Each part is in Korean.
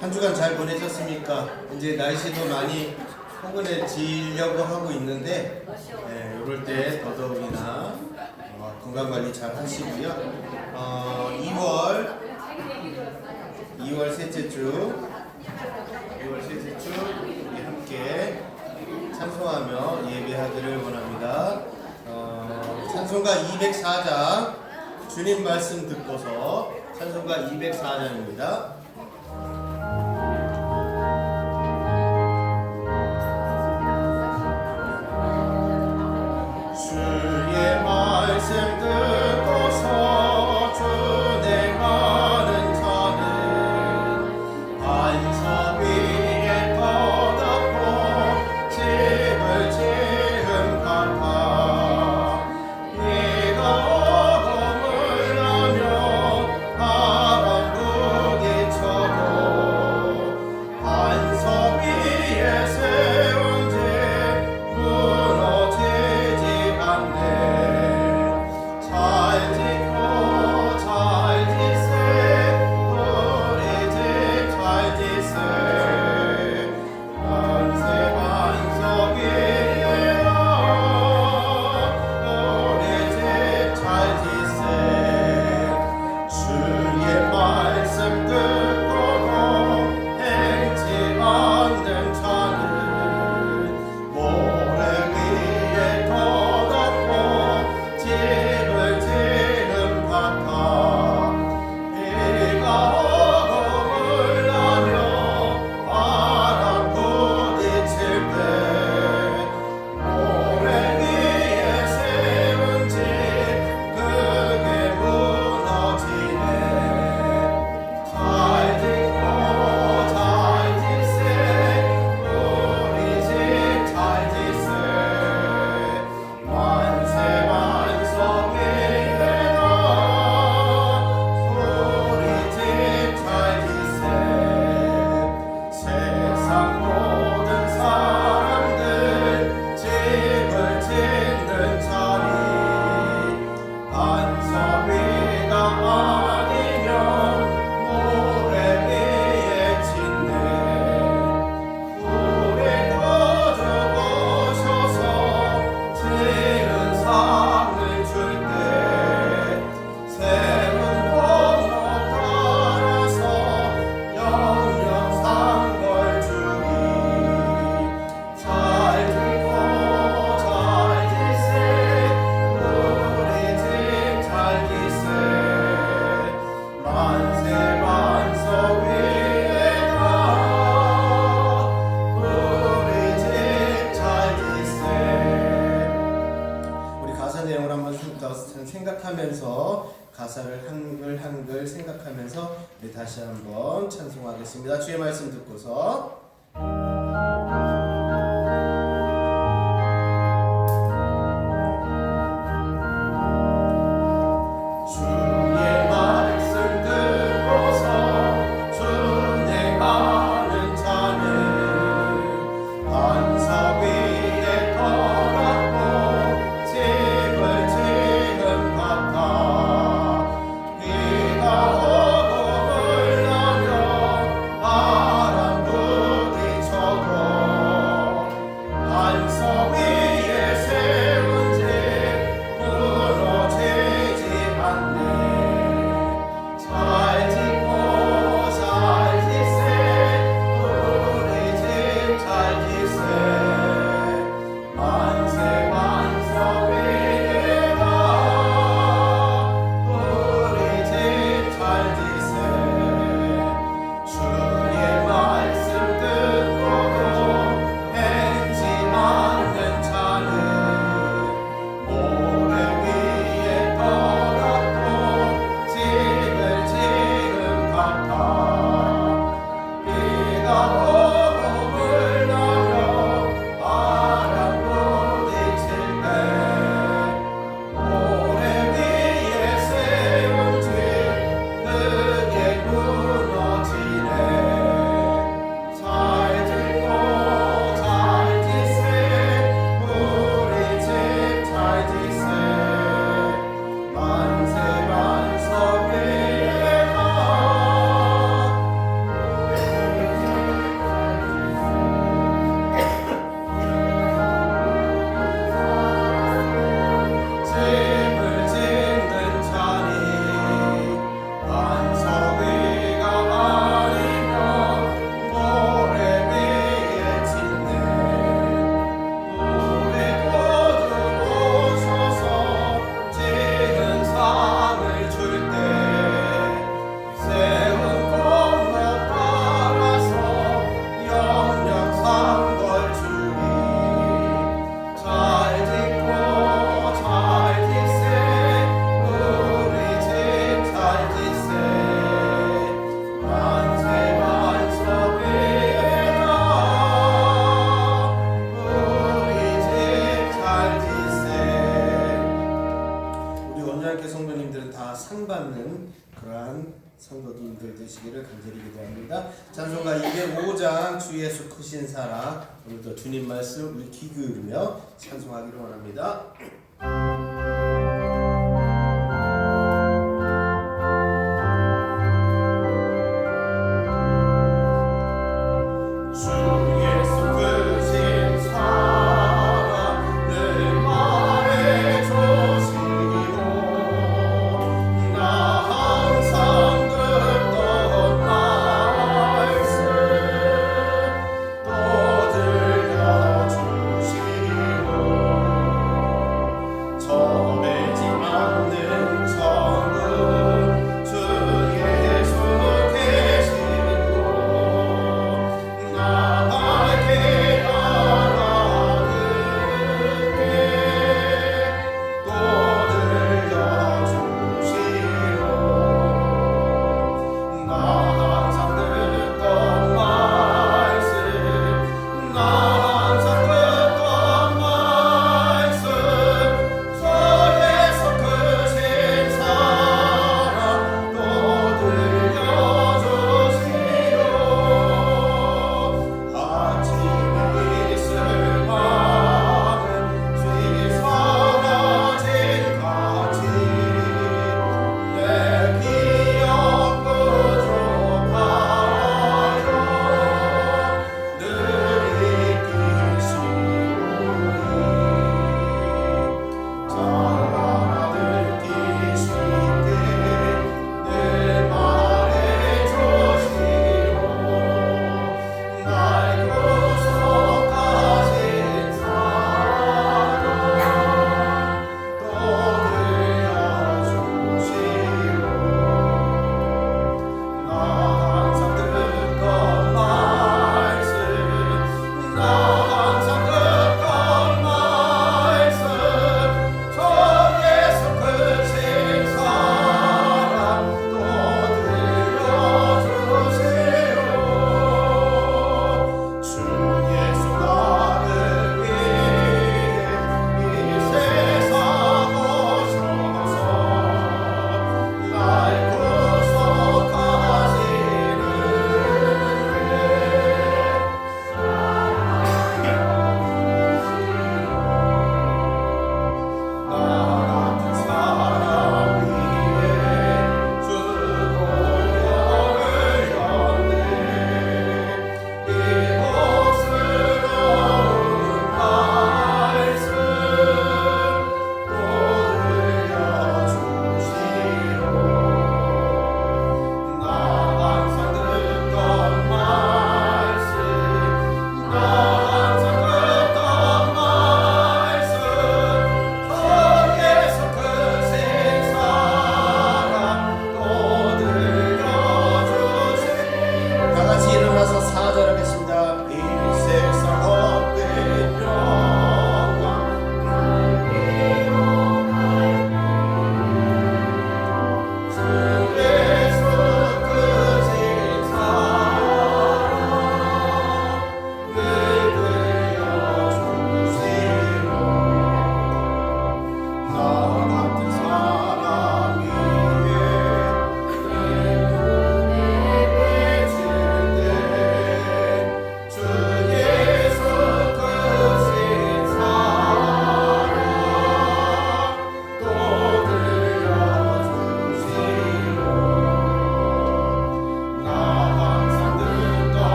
한 주간 잘 보내셨습니까? 이제 날씨도 많이 포근해지려고 하고 있는데 이럴 때 더더욱이나 건강관리 잘 하시고요. 2월 셋째 주 우리 함께 찬송하며 예배하기를 원합니다. 찬송가 204장 주님 말씀 듣고서 찬송가 204장입니다. 생각하면서 가사를 한글 생각하면서 다시 한번 찬송하겠습니다. 주의 말씀 듣고서 하나님께 성도님들은 다 상 받는 그러한 성도님들 되시기를 간절히 기도합니다. 찬송가 205장 주 예수 크신 사랑, 오늘도 주님 말씀 우리 귀 기울이며 찬송하기를 원합니다.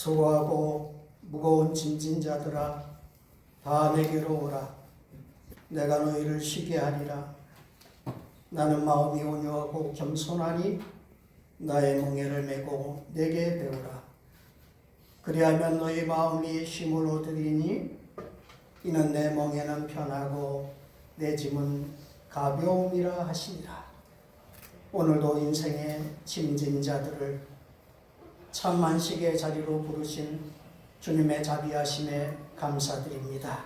수고하고 무거운 짐진 자들아 다 내게로 오라. 내가 너희를 쉬게 하리라. 나는 마음이 온유하고 겸손하니 나의 멍에를 메고 내게 배우라. 그리하면 너희 마음이 힘을 얻으리니 이는 내 멍에는 편하고 내 짐은 가벼움이라 하시니라. 오늘도 인생의 짐진 자들을 참 안식의 자리로 부르신 주님의 자비하심에 감사드립니다.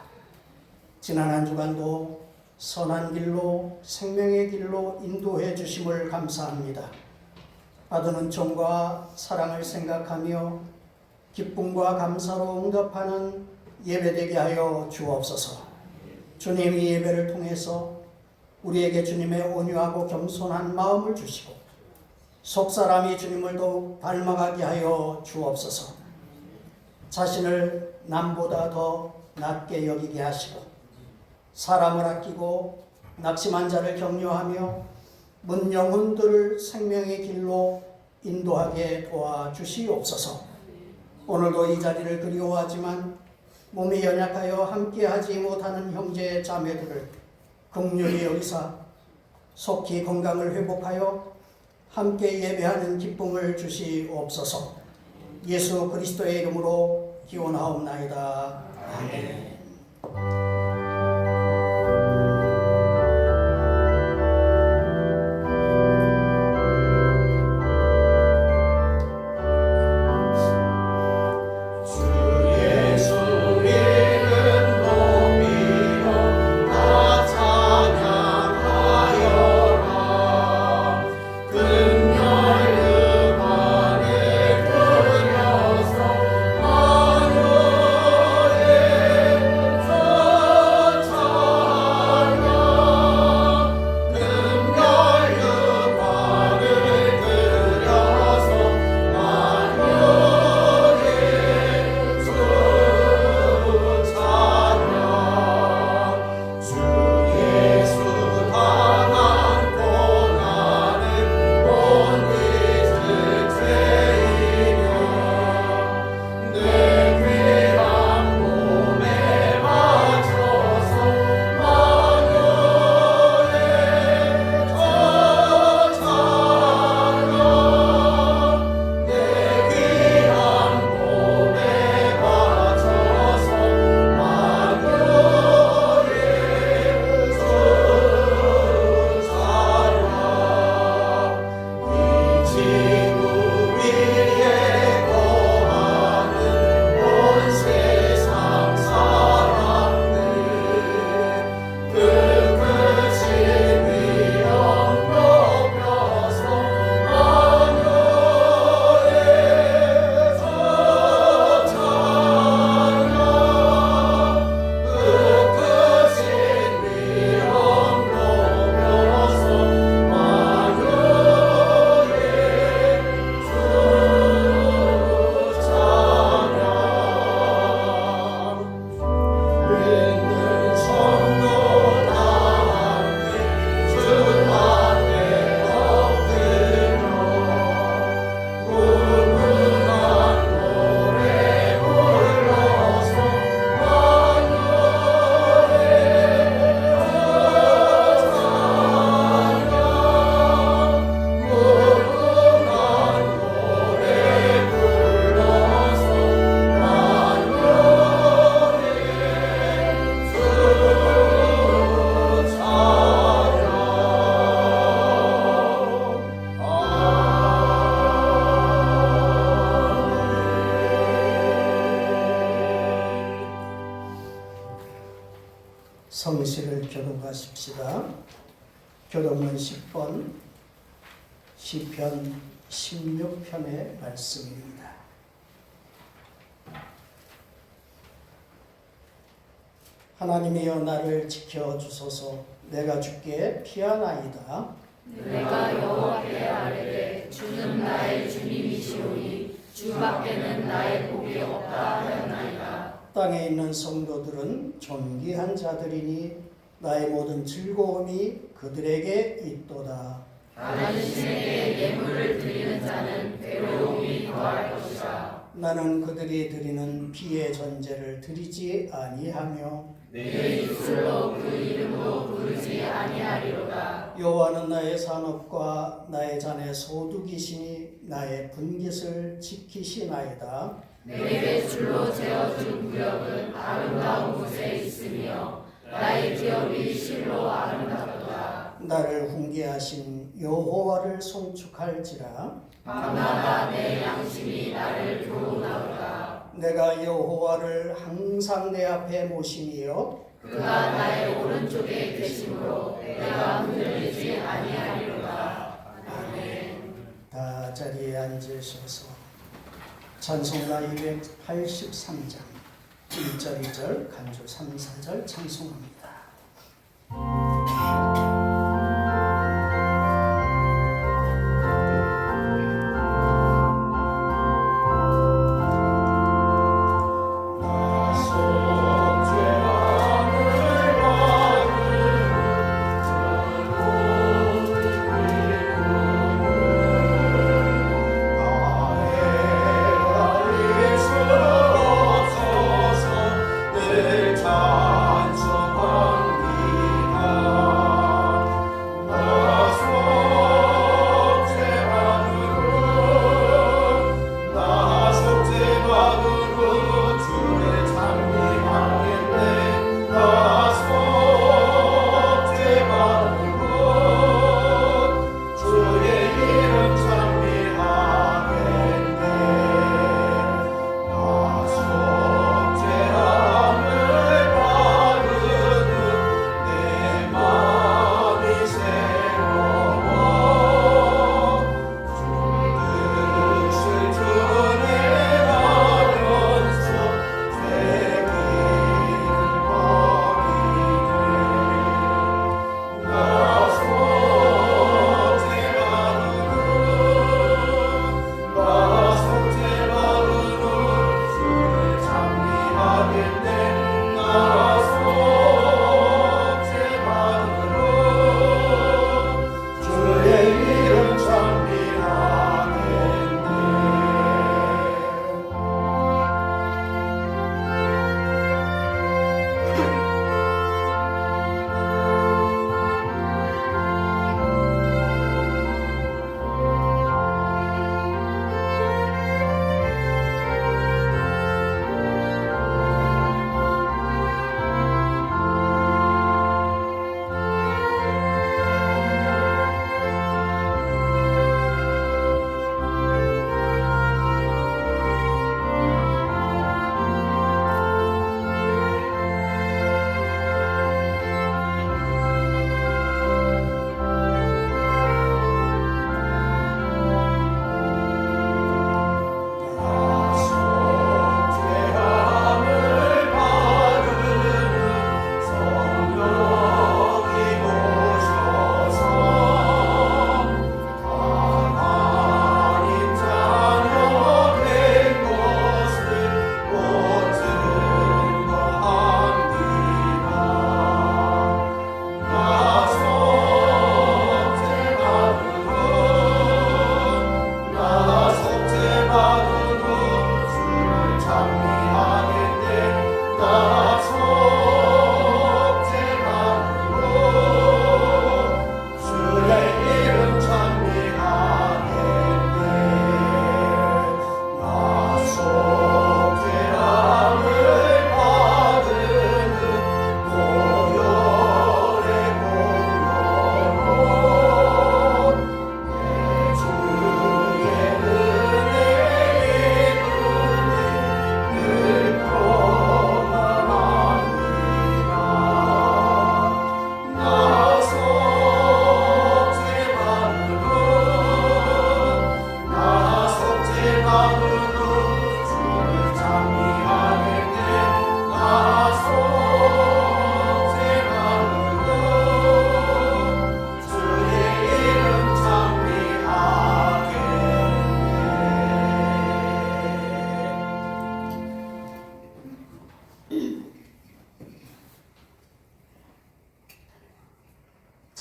지난 한 주간도 선한 길로 생명의 길로 인도해 주심을 감사합니다. 받은 은총과 사랑을 생각하며 기쁨과 감사로 응답하는 예배되게 하여 주옵소서. 주님이 예배를 통해서 우리에게 주님의 온유하고 겸손한 마음을 주시고 속사람이 주님을 더욱 닮아가게 하여 주옵소서. 자신을 남보다 더 낮게 여기게 하시고 사람을 아끼고 낙심한 자를 격려하며 문 영혼들을 생명의 길로 인도하게 도와주시옵소서. 오늘도 이 자리를 그리워하지만 몸이 연약하여 함께하지 못하는 형제 자매들을 긍휼히 여기사 속히 건강을 회복하여 함께 예배하는 기쁨을 주시옵소서. 예수 그리스도의 이름으로 기원하옵나이다. 아멘. 성시를 교독하십시다. 교독문 10번 시편 16편의 말씀입니다. 하나님이여 나를 지켜주소서. 내가 주께 피하나이다. 내가 여호와께 아뢰되 주는 나의 주님이시오니 주밖에는 나의 복이 없다 하였나이다. 땅에 있는 성도들은 존귀한 자들이니 나의 모든 즐거움이 그들에게 있도다. 다른 신에게 예물을 드리는 자는 괴로움이 더할 것이다. 나는 그들이 드리는 피의 전제를 드리지 아니하며 내 입술로 그 이름도 부르지 아니하리로다. 여호와는 나의 산업과 나의 잔의 소득이시니 나의 분깃을 지키시나이다. 내게 줄로 재어준 구역은 아름다운 곳에 있으며 나의 기업이 실로 아름답도다. 나를 훈계하신 여호와를 송축할지라. 밤마다 내 양심이 나를 교훈하도다. 내가 여호와를 항상 내 앞에 모심이요 그가 나의 오른쪽에 계심으로 내가 흔들리지 아니하리로다. 아멘. 다 자리에 앉으셔서 찬송가 283장 1절 2절 간주 3, 4절 찬송합니다.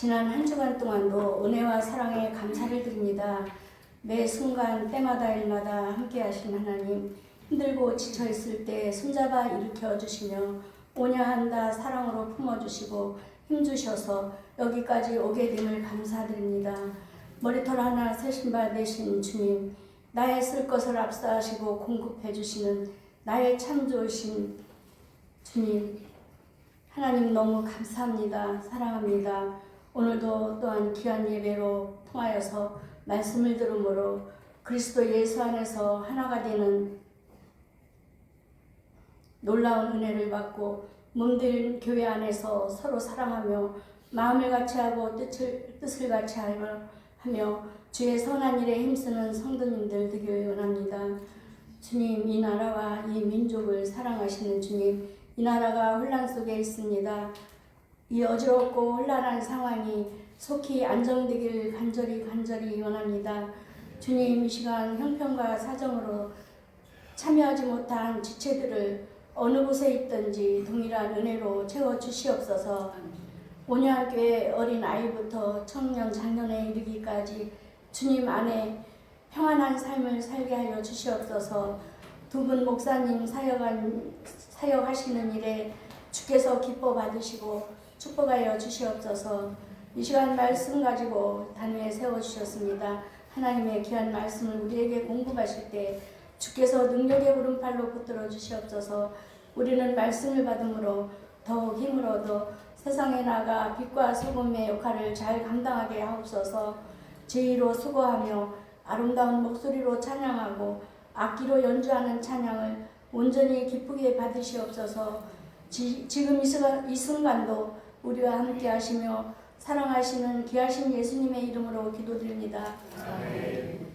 지난 한 주간 동안도 은혜와 사랑에 감사를 드립니다. 매 순간 때마다 일마다 함께하신 하나님, 힘들고 지쳐있을 때 손잡아 일으켜 주시며 온야한다 사랑으로 품어주시고 힘주셔서 여기까지 오게 됨을 감사드립니다. 머리털 하나 새 신발 되신 주님, 나의 쓸 것을 압사하시고 공급해 주시는 나의 참 좋으신 주님, 하나님 너무 감사합니다. 사랑합니다. 오늘도 또한 귀한 예배로 통하여서 말씀을 들음으로 그리스도 예수 안에서 하나가 되는 놀라운 은혜를 받고 몸된 교회 안에서 서로 사랑하며 마음을 같이하고 뜻을 같이하며 주의 선한 일에 힘쓰는 성도님들 되길 원합니다. 주님, 이 나라와 이 민족을 사랑하시는 주님, 이 나라가 혼란 속에 있습니다. 이 어지럽고 혼란한 상황이 속히 안정되길 간절히 원합니다. 주님, 이 시간 형편과 사정으로 참여하지 못한 지체들을 어느 곳에 있든지 동일한 은혜로 채워주시옵소서. 온유한교회 어린 아이부터 청년 장년에 이르기까지 주님 안에 평안한 삶을 살게 하여 주시옵소서. 두 분 목사님 사역하시는 일에 주께서 기뻐 받으시고 축복하여 주시옵소서. 이 시간 말씀 가지고 단위에 세워주셨습니다. 하나님의 귀한 말씀을 우리에게 공급하실 때 주께서 능력의 오른팔로 붙들어 주시옵소서. 우리는 말씀을 받음으로 더욱 힘을 얻어 세상에 나가 빛과 소금의 역할을 잘 감당하게 하옵소서. 제의로 수고하며 아름다운 목소리로 찬양하고 악기로 연주하는 찬양을 온전히 기쁘게 받으시옵소서. 지금 이 순간도 우리와 함께 하시며 사랑하시는 귀하신 예수님의 이름으로 기도드립니다. 아멘.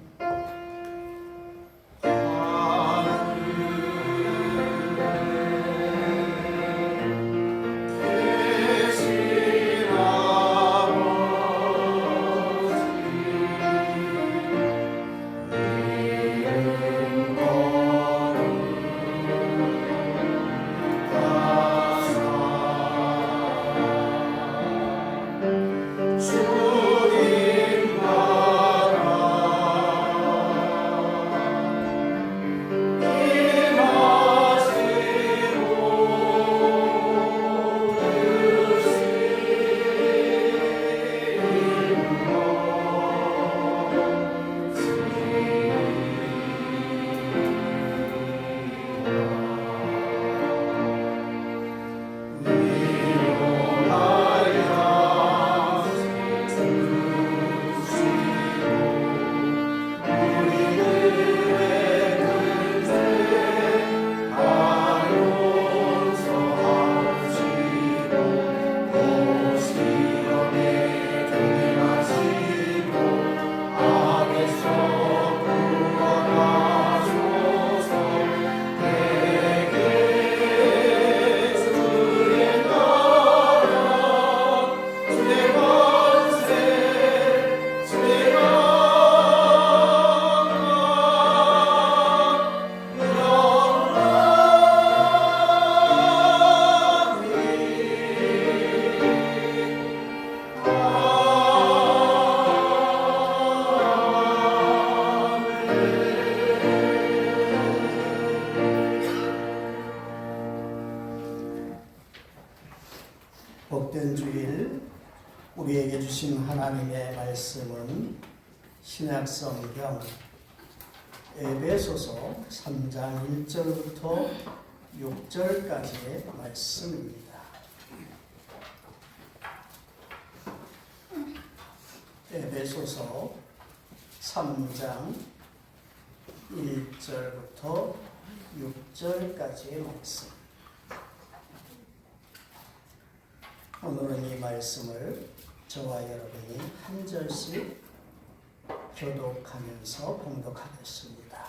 복된 주일 우리에게 주신 하나님의 말씀은 신약성경 에베소서 3장 1절부터 6절까지의 말씀입니다. 에베소서 3장 1절부터 6절까지의 말씀. 오늘은 이 말씀을 저와 여러분이 한 절씩 교독하면서 봉독하겠습니다.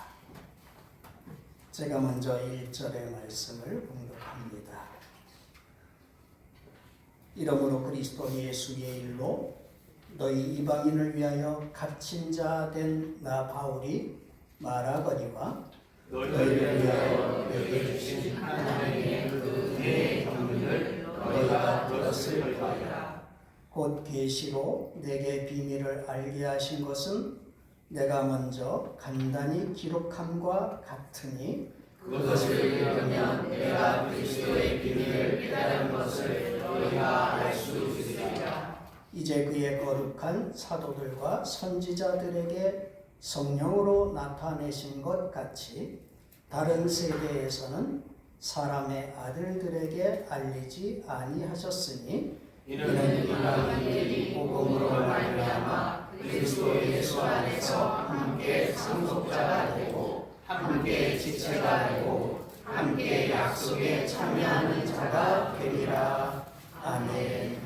제가 먼저 1절의 말씀을 봉독합니다. 이러므로 그리스도 예수의 일로 너희 이방인을 위하여 갇힌 자 된 나 바울이 말하거니와 너희를 위하여 내게 주신 하나님의 그 은혜의 경륜을 너희가 들었을 거야. 곧 계시로 내게 비밀을 알게 하신 것은 내가 먼저 간단히 기록함과 같으니 그것을 읽으면 내가 그리스도의 비밀을 깨달은 것을 너희가 알 수 있으리라. 이제 그의 거룩한 사도들과 선지자들에게 성령으로 나타내신 것 같이 다른 세계에서는 사람의 아들들에게 알리지 아니하셨으니 이는 이방인들이 복음으로 말미암아 그리스도 예수 안에서 함께 상속자가 되고 함께 지체가 되고 함께 약속에 참여하는 자가 되리라. 아멘.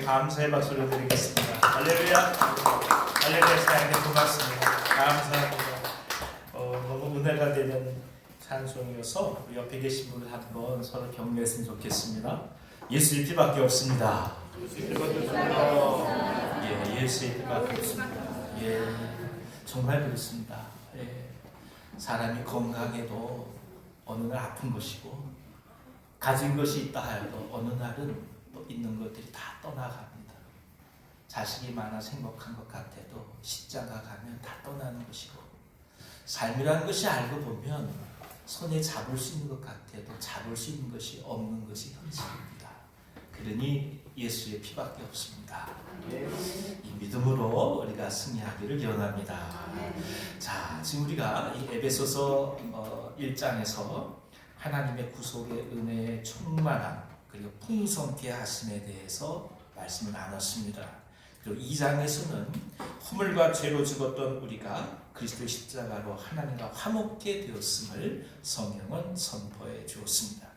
감사의 박수를 드리겠습니다. 할렐루야. 할렐루야. 하나님 고맙습니다. 감사합니다. 너무 은혜가 되는 찬송이어서 우리 옆에 계신 분들 한번 서로 격려했으면 좋겠습니다. 예수의 피밖에 없습니다. 예, 예수의 피밖에 없습니다. 예, 정말 그렇습니다. 예, 사람이 건강해도 어느 날 아픈 것이고 가진 것이 있다 하여도 어느 날은 또 있는 것들이 다 떠나갑니다. 자식이 많아서 행복한 것 같아도 십자가 가면 다 떠나는 것이고 삶이라는 것이 알고 보면 손에 잡을 수 있는 것 같아도 잡을 수 있는 것이 없는 것이 현실입니다. 그러니 예수의 피밖에 없습니다. 이 믿음으로 우리가 승리하기를 기원합니다. 자, 지금 우리가 이 에베소서 1장에서 하나님의 구속의 은혜에 충만함 그리고 풍성케 하심에 대해서 말씀을 나눴습니다. 그리고 2장에서는 허물과 죄로 죽었던 우리가 그리스도의 십자가로 하나님과 화목케 되었음을 성경은 선포해 주었습니다.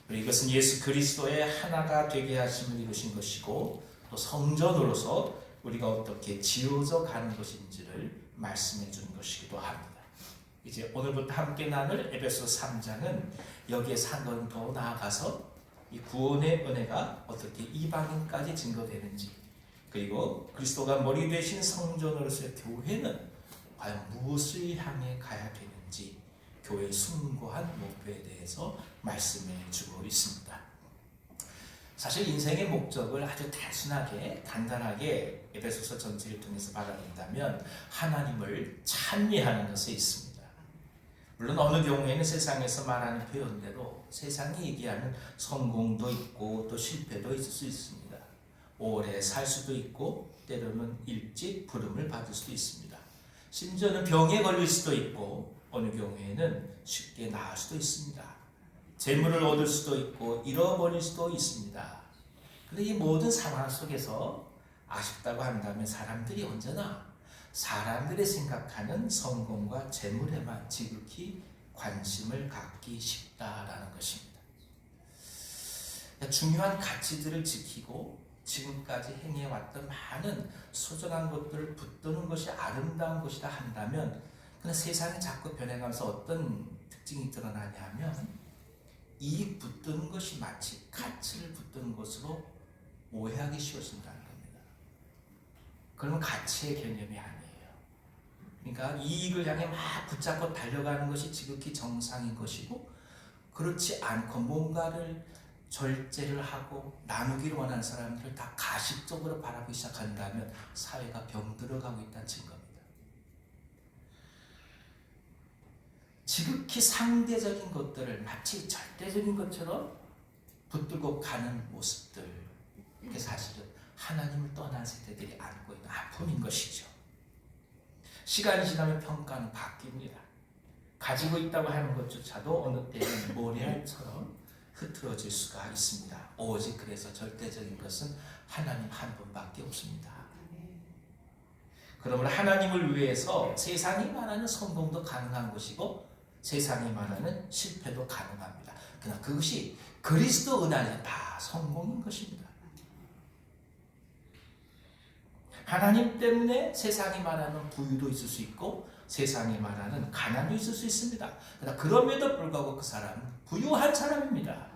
그리고 이것은 예수 그리스도의 하나가 되게 하심을 이루신 것이고 또 성전으로서 우리가 어떻게 지어져 가는 것인지를 말씀해 주는 것이기도 합니다. 이제 오늘부터 함께 나눌 에베소 3장은 여기에서 한 번 더 나아가서 이 구원의 은혜가 어떻게 이방인까지 증거되는지 그리고 그리스도가 머리 되신 성전으로서의 교회는 과연 무엇을 향해 가야 되는지 교회의 숭고한 목표에 대해서 말씀해 주고 있습니다. 사실 인생의 목적을 아주 단순하게 간단하게 에베소서 전체를 통해서 바라본다면 하나님을 찬미하는 것에 있습니다. 물론 어느 경우에는 세상에서 말하는 표현대로 세상이 얘기하는 성공도 있고 또 실패도 있을 수 있습니다. 오래 살 수도 있고 때로는 일찍 부름을 받을 수도 있습니다. 심지어는 병에 걸릴 수도 있고 어느 경우에는 쉽게 나을 수도 있습니다. 재물을 얻을 수도 있고 잃어버릴 수도 있습니다. 그런데 이 모든 상황 속에서 아쉽다고 한다면 사람들이 언제나 사람들이 생각하는 성공과 재물에만 지극히 관심을 갖기 쉽다라는 것입니다. 중요한 가치들을 지키고 지금까지 행해왔던 많은 소중한 것들을 붙드는 것이 아름다운 것이다 한다면 그러나 세상이 자꾸 변해가면서 어떤 특징이 드러나냐 하면 이 붙드는 것이 마치 가치를 붙드는 것으로 오해하기 쉬워진다는 겁니다. 그러면 가치의 개념이 아니에요. 그러니까 이익을 향해 막 붙잡고 달려가는 것이 지극히 정상인 것이고 그렇지 않고 뭔가를 절제를 하고 나누기를 원하는 사람들을 다 가식적으로 바라보기 시작한다면 사회가 병들어가고 있다는 증거입니다. 지극히 상대적인 것들을 마치 절대적인 것처럼 붙들고 가는 모습들, 이게 사실은 하나님을 떠난 세대들이 안고 있는 아픔인 것이죠. 시간이 지나면 평가는 바뀝니다. 가지고 있다고 하는 것조차도 어느 때는 모래알처럼 흐트러질 수가 있습니다. 오직 그래서 절대적인 것은 하나님 한 분밖에 없습니다. 그러므로 하나님을 위해서 세상이 말하는 성공도 가능한 것이고 세상이 말하는 실패도 가능합니다. 그러나 그것이 그리스도 은혜에 다 성공인 것입니다. 하나님 때문에 세상이 말하는 부유도 있을 수 있고 세상이 말하는 가난도 있을 수 있습니다. 그러나 그럼에도 불구하고 그 사람은 부유한 사람입니다.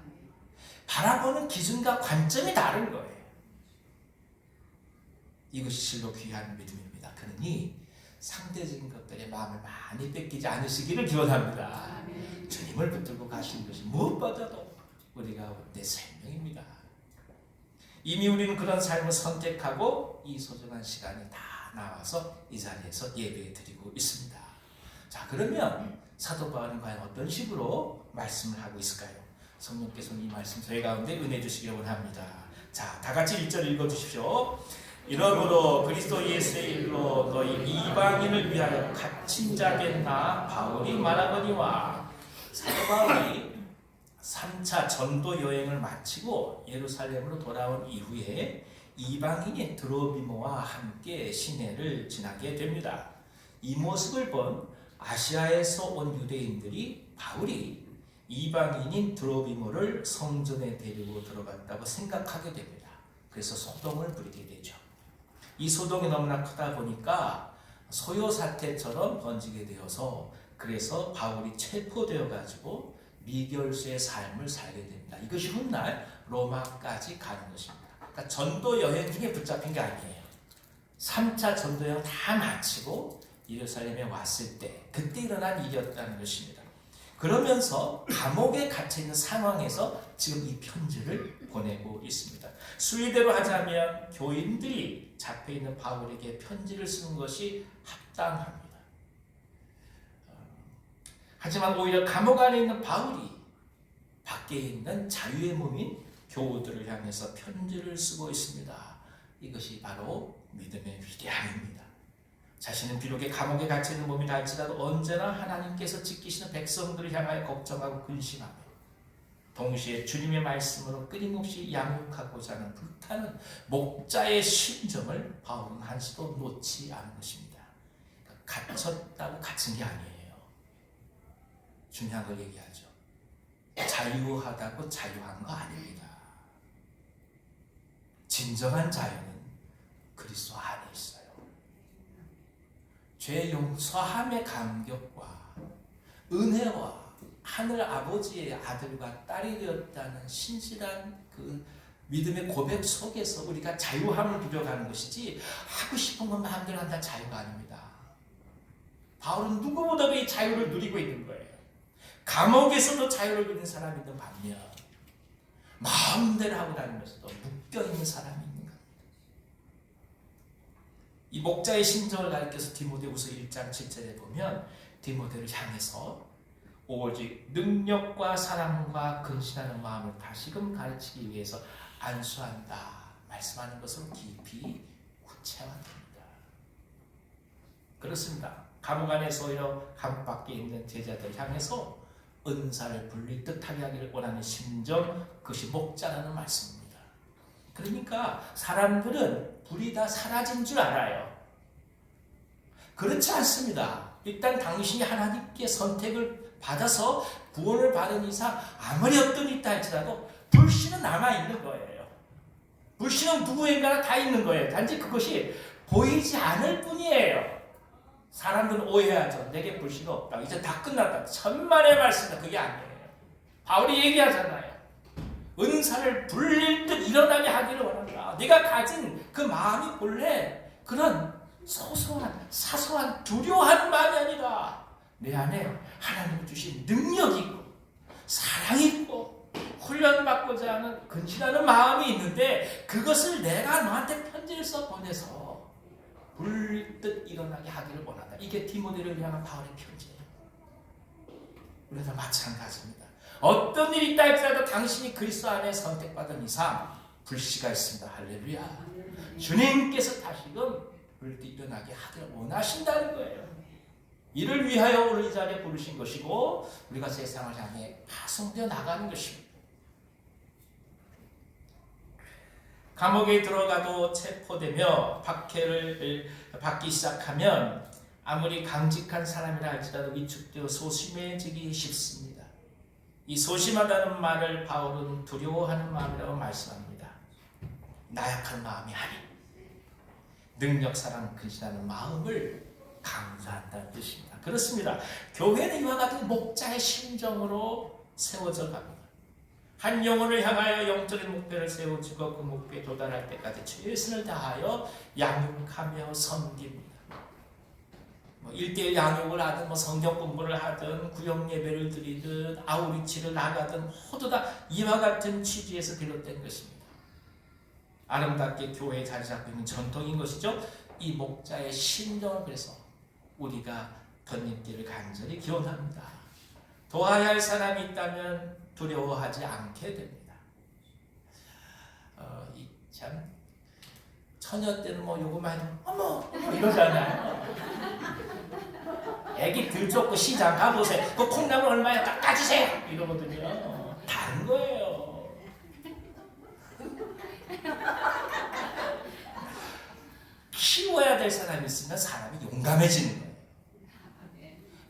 바라보는 기준과 관점이 다른 거예요. 이것이 실로 귀한 믿음입니다. 그러니 상대적인 것들에 마음을 많이 뺏기지 않으시기를 기원합니다. 주님을 붙들고 가시는 것이 무엇보다도 우리가 내 생명입니다. 이미 우리는 그런 삶을 선택하고 이 소중한 시간에 다 나와서 이 자리에서 예배 드리고 있습니다. 자, 그러면 사도 바울은 과연 어떤 식으로 말씀을 하고 있을까요? 성령께서는 이 말씀 저희 가운데 은혜 주시기 원합니다. 자, 다 같이 1절 읽어주십시오. 이러므로 그리스도 예수의 일로 너희 이방인을 위하여 갇힌 자된 나 바울이 말하거니와. 사도 바울이 3차 전도 여행을 마치고 예루살렘으로 돌아온 이후에 이방인인 드로비모와 함께 시내를 지나게 됩니다. 이 모습을 본 아시아에서 온 유대인들이 바울이 이방인인 드로비모를 성전에 데리고 들어갔다고 생각하게 됩니다. 그래서 소동을 부리게 되죠. 이 소동이 너무나 크다 보니까 소요 사태처럼 번지게 되어서 그래서 바울이 체포되어 가지고 미결수의 삶을 살게 됩니다. 이것이 훗날 로마까지 가는 것입니다. 그러니까 전도 여행 중에 붙잡힌 게 아니에요. 3차 전도 여행 다 마치고 예루살렘에 왔을 때 그때 일어난 일이었다는 것입니다. 그러면서 감옥에 갇혀있는 상황에서 지금 이 편지를 보내고 있습니다. 수위대로 하자면 교인들이 잡혀있는 바울에게 편지를 쓰는 것이 합당합니다. 하지만 오히려 감옥 안에 있는 바울이 밖에 있는 자유의 몸인 교우들을 향해서 편지를 쓰고 있습니다. 이것이 바로 믿음의 위대함입니다. 자신은 비록의 감옥에 갇혀있는 몸이라 할지라도 언제나 하나님께서 지키시는 백성들을 향하여 걱정하고 근심하며 동시에 주님의 말씀으로 끊임없이 양육하고자 하는 불타는 목자의 심정을 바울은 한시도 놓지 않은 것입니다. 그러니까 갇혔다고 갇힌 게 아니에요. 중요한 걸 얘기하죠. 자유하다고 자유한 거 아닙니다. 진정한 자유는 그리스도 안에 있어요. 죄 용서함의 감격과 은혜와 하늘 아버지의 아들과 딸이 되었다는 신실한 그 믿음의 고백 속에서 우리가 자유함을 누려가는 것이지 하고 싶은 건 마음대로 한다는 자유가 아닙니다. 바울은 누구보다도 이 자유를 누리고 있는 거예요. 감옥에서도 자유를 누리는 사람이 있는 반면 마음대로 하고 다니면서도 묶여있는 사람이 있는 겁니다. 이 목자의 심정을 가리켜서 디모데후서 1장 7절에 보면 디모데를 향해서 오직 능력과 사랑과 근신하는 마음을 다시금 가르치기 위해서 안수한다 말씀하는 것으로 깊이 구체화됩니다. 그렇습니다. 감옥 안에서 오히려 감옥 밖에 있는 제자들 향해서 은사를 분리 뜻하게 하기를 원하는 심정, 그것이 목자라는 말씀입니다. 그러니까 사람들은 불이 다 사라진 줄 알아요. 그렇지 않습니다. 일단 당신이 하나님께 선택을 받아서 구원을 받은 이상 아무리 어떤 일이 있다 할지라도 불신은 남아있는 거예요. 불신은 누구인가나 다 있는 거예요. 단지 그것이 보이지 않을 뿐이에요. 사람들은 오해하죠. 내게 불신이 없다. 이제 다 끝났다. 천만의 말씀이다. 그게 아니에요. 바울이 얘기하잖아요. 은사를 불릴 듯 일어나게 하기를 원한다. 네가 가진 그 마음이 본래 그런 소소한 사소한 두려워하는 마음이 아니라 내 안에 하나님이 주신 능력이 있고 사랑이 있고 훈련받고자 하는 근신하는 마음이 있는데 그것을 내가 너한테 편지를 써 보내서 불릴 듯 일어나게 하기를 원한다. 이게 디모데를 향한 바울의 편지예요. 우리도 마찬가지입니다. 어떤 일이 있다 할지라도 당신이 그리스도 안에 선택받은 이상 불씨가 있습니다. 할렐루야. 주님께서 다시금 불릴 듯 일어나게 하기를 원하신다는 거예요. 이를 위하여 오늘 이 자리에 부르신 것이고 우리가 세상을 향해 파송되어 나가는 것입니다. 감옥에 들어가도 체포되며 박해를 받기 시작하면 아무리 강직한 사람이라 할지라도 위축되어 소심해지기 쉽습니다. 이 소심하다는 말을 바울은 두려워하는 마음이라고 말씀합니다. 나약한 마음이 아닌 능력, 사랑, 근신하는 마음을 강조한다는 뜻입니다. 그렇습니다. 교회는 이와 같은 목자의 심정으로 세워져 갑니다. 한 영혼을 향하여 영적인 목표를 세워주고 그 목표에 도달할 때까지 최선을 다하여 양육하며 섬깁니다. 1대1 양육을 하든 성경 공부를 하든 구역 예배를 드리든 아우리치를 나가든 모두 다 이와 같은 취지에서 비롯된 것입니다. 아름답게 교회에 자리 잡고 있는 전통인 것이죠. 이 목자의 심정을 그래서 우리가 덧입기를 간절히 기원합니다. 도와야 할 사람이 있다면 두려워하지 않게 됩니다. 참 처녀 때는 요거만 해도 어머 이러잖아요. 애기 들쫓고 시장 가보세요. 그 콩나물 얼마야? 깎아주세요. 이러거든요. 다른 거예요. 키워야 될 사람이 있으면 사람이 용감해지는 거예요.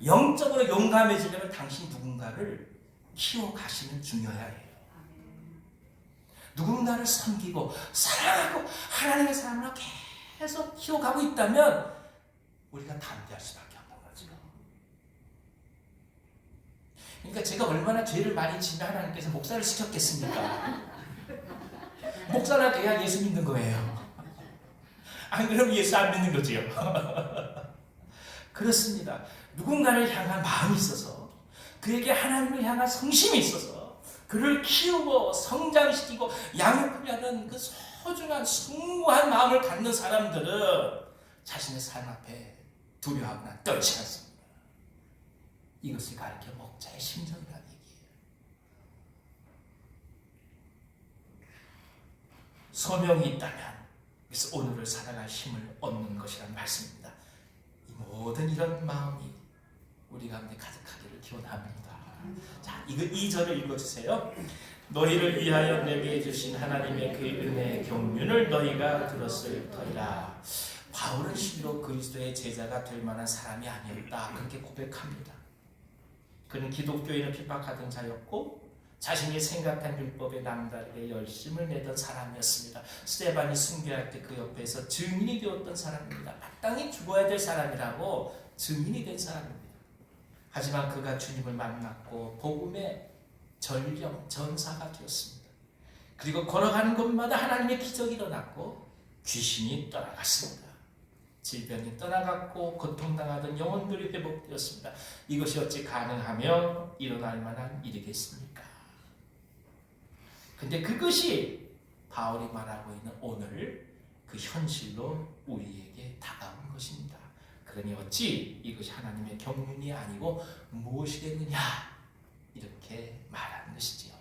영적으로 용감해지려면 당신이 누군가를 키워가시면 중요해요. 누군가를 섬기고 사랑하고 하나님의 사랑으로 계속 키워가고 있다면 우리가 담대할 수밖에 없는 거죠. 그러니까 제가 얼마나 죄를 많이 지면 하나님께서 목사를 시켰겠습니까? 목사가 돼야 예수 믿는 거예요. 안 그러면 예수 안 믿는 거지요. 그렇습니다. 누군가를 향한 마음이 있어서 그에게 하나님을 향한 성심이 있어서 그를 키우고 성장시키고 양육하려는 그 소중한 숭고한 마음을 갖는 사람들은 자신의 삶 앞에 두려워하거나 떨지 않습니다. 이것을 가리켜 목자의 심정이라는 얘기예요. 소명이 있다면 그래서 오늘을 살아갈 힘을 얻는 것이라는 말씀입니다. 이 모든 이런 마음이 우리 가운데 가득하기를 기원합니다. 자, 이거 2절을 읽어주세요. 너희를 위하여 내게 주신 하나님의 그 은혜의 경륜을 너희가 들었을 터이라. 바울은 실로 그리스도의 제자가 될 만한 사람이 아니었다. 그렇게 고백합니다. 그는 기독교인을 핍박하던 자였고 자신이 생각한 율법에 남다르게 열심을 내던 사람이었습니다. 스데반이 순교할 때 그 옆에서 증인이 되었던 사람입니다. 마땅히 죽어야 될 사람이라고 증인이 된 사람입니다. 하지만 그가 주님을 만났고 복음의 전령, 전사가 되었습니다. 그리고 걸어가는 곳마다 하나님의 기적이 일어났고 귀신이 떠나갔습니다. 질병이 떠나갔고 고통당하던 영혼들이 회복되었습니다. 이것이 어찌 가능하며 일어날 만한 일이겠습니까? 근데 그것이 바울이 말하고 있는 오늘 그 현실로 우리에게 다가온 것입니다. 그러니 어찌 이것이 하나님의 경륜이 아니고 무엇이겠느냐 이렇게 말하는 것이지요.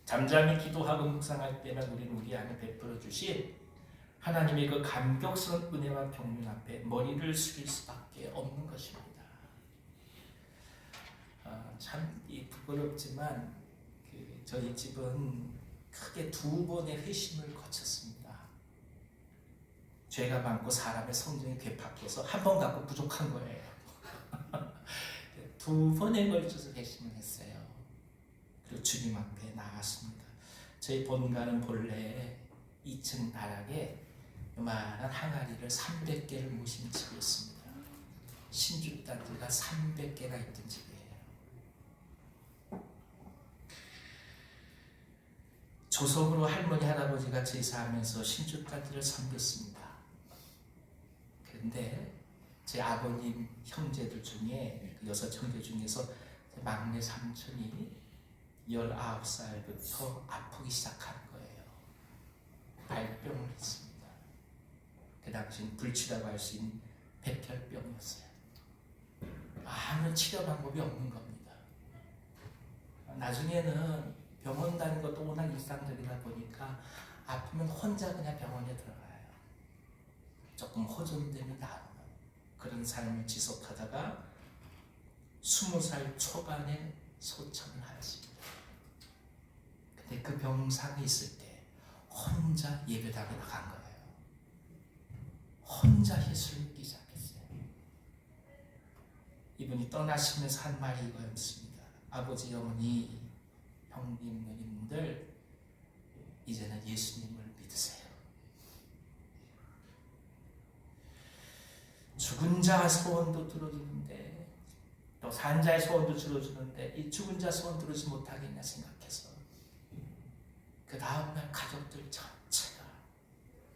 잠잠히 기도하고 묵상할 때만 우리는 우리 안에 베풀어 주신 하나님의 그 감격스러운 은혜와 경륜 앞에 머리를 숙일 수밖에 없는 것입니다. 참 부끄럽지만 저희 집은 크게 2번의 회심을 거쳤습니다. 죄가 많고 사람의 성정이 괴팍해서 한 번 갖고 부족한 거예요. 2번에 걸쳐서 회심을 했어요. 그리고 주님 앞에 나갔습니다. 저희 본가는 본래 2층 다락에 요만한 항아리를 300개를 모신 집이었습니다. 신주단지가 300개가 있던 집이에요. 조석으로 할머니 할아버지가 제사하면서 신주단지를 섬겼습니다. 그런데 제 아버님 형제들 중에 6 형제 중에서 제 막내 삼촌이 19살부터 아프기 시작한 거예요. 발병을 했습니다. 그 당시엔 불치라고 할 수 있는 백혈병이었어요. 아무런 치료 방법이 없는 겁니다. 나중에는 병원 다니는 것도 워낙 일상적이다 보니까 아프면 혼자 그냥 병원에 들어가요. 조금 호전되면 나오는 그런 삶을 지속하다가 20살 초반에 소천을 하였습니다. 근데 그 병상에 있을 때 혼자 예배당에 나간 거예요. 혼자 예수를 믿기 시작했어요. 이분이 떠나시면서 한 말이 이거였습니다. 아버지, 어머니, 형님, 누님들 이제는 예수님을 믿으세요. 죽은 자 소원도 들어주는데 또 산 자의 소원도 들어주는데 이 죽은 자 소원 들어주지 못하겠냐 생각해서 그 다음날 가족들 전체가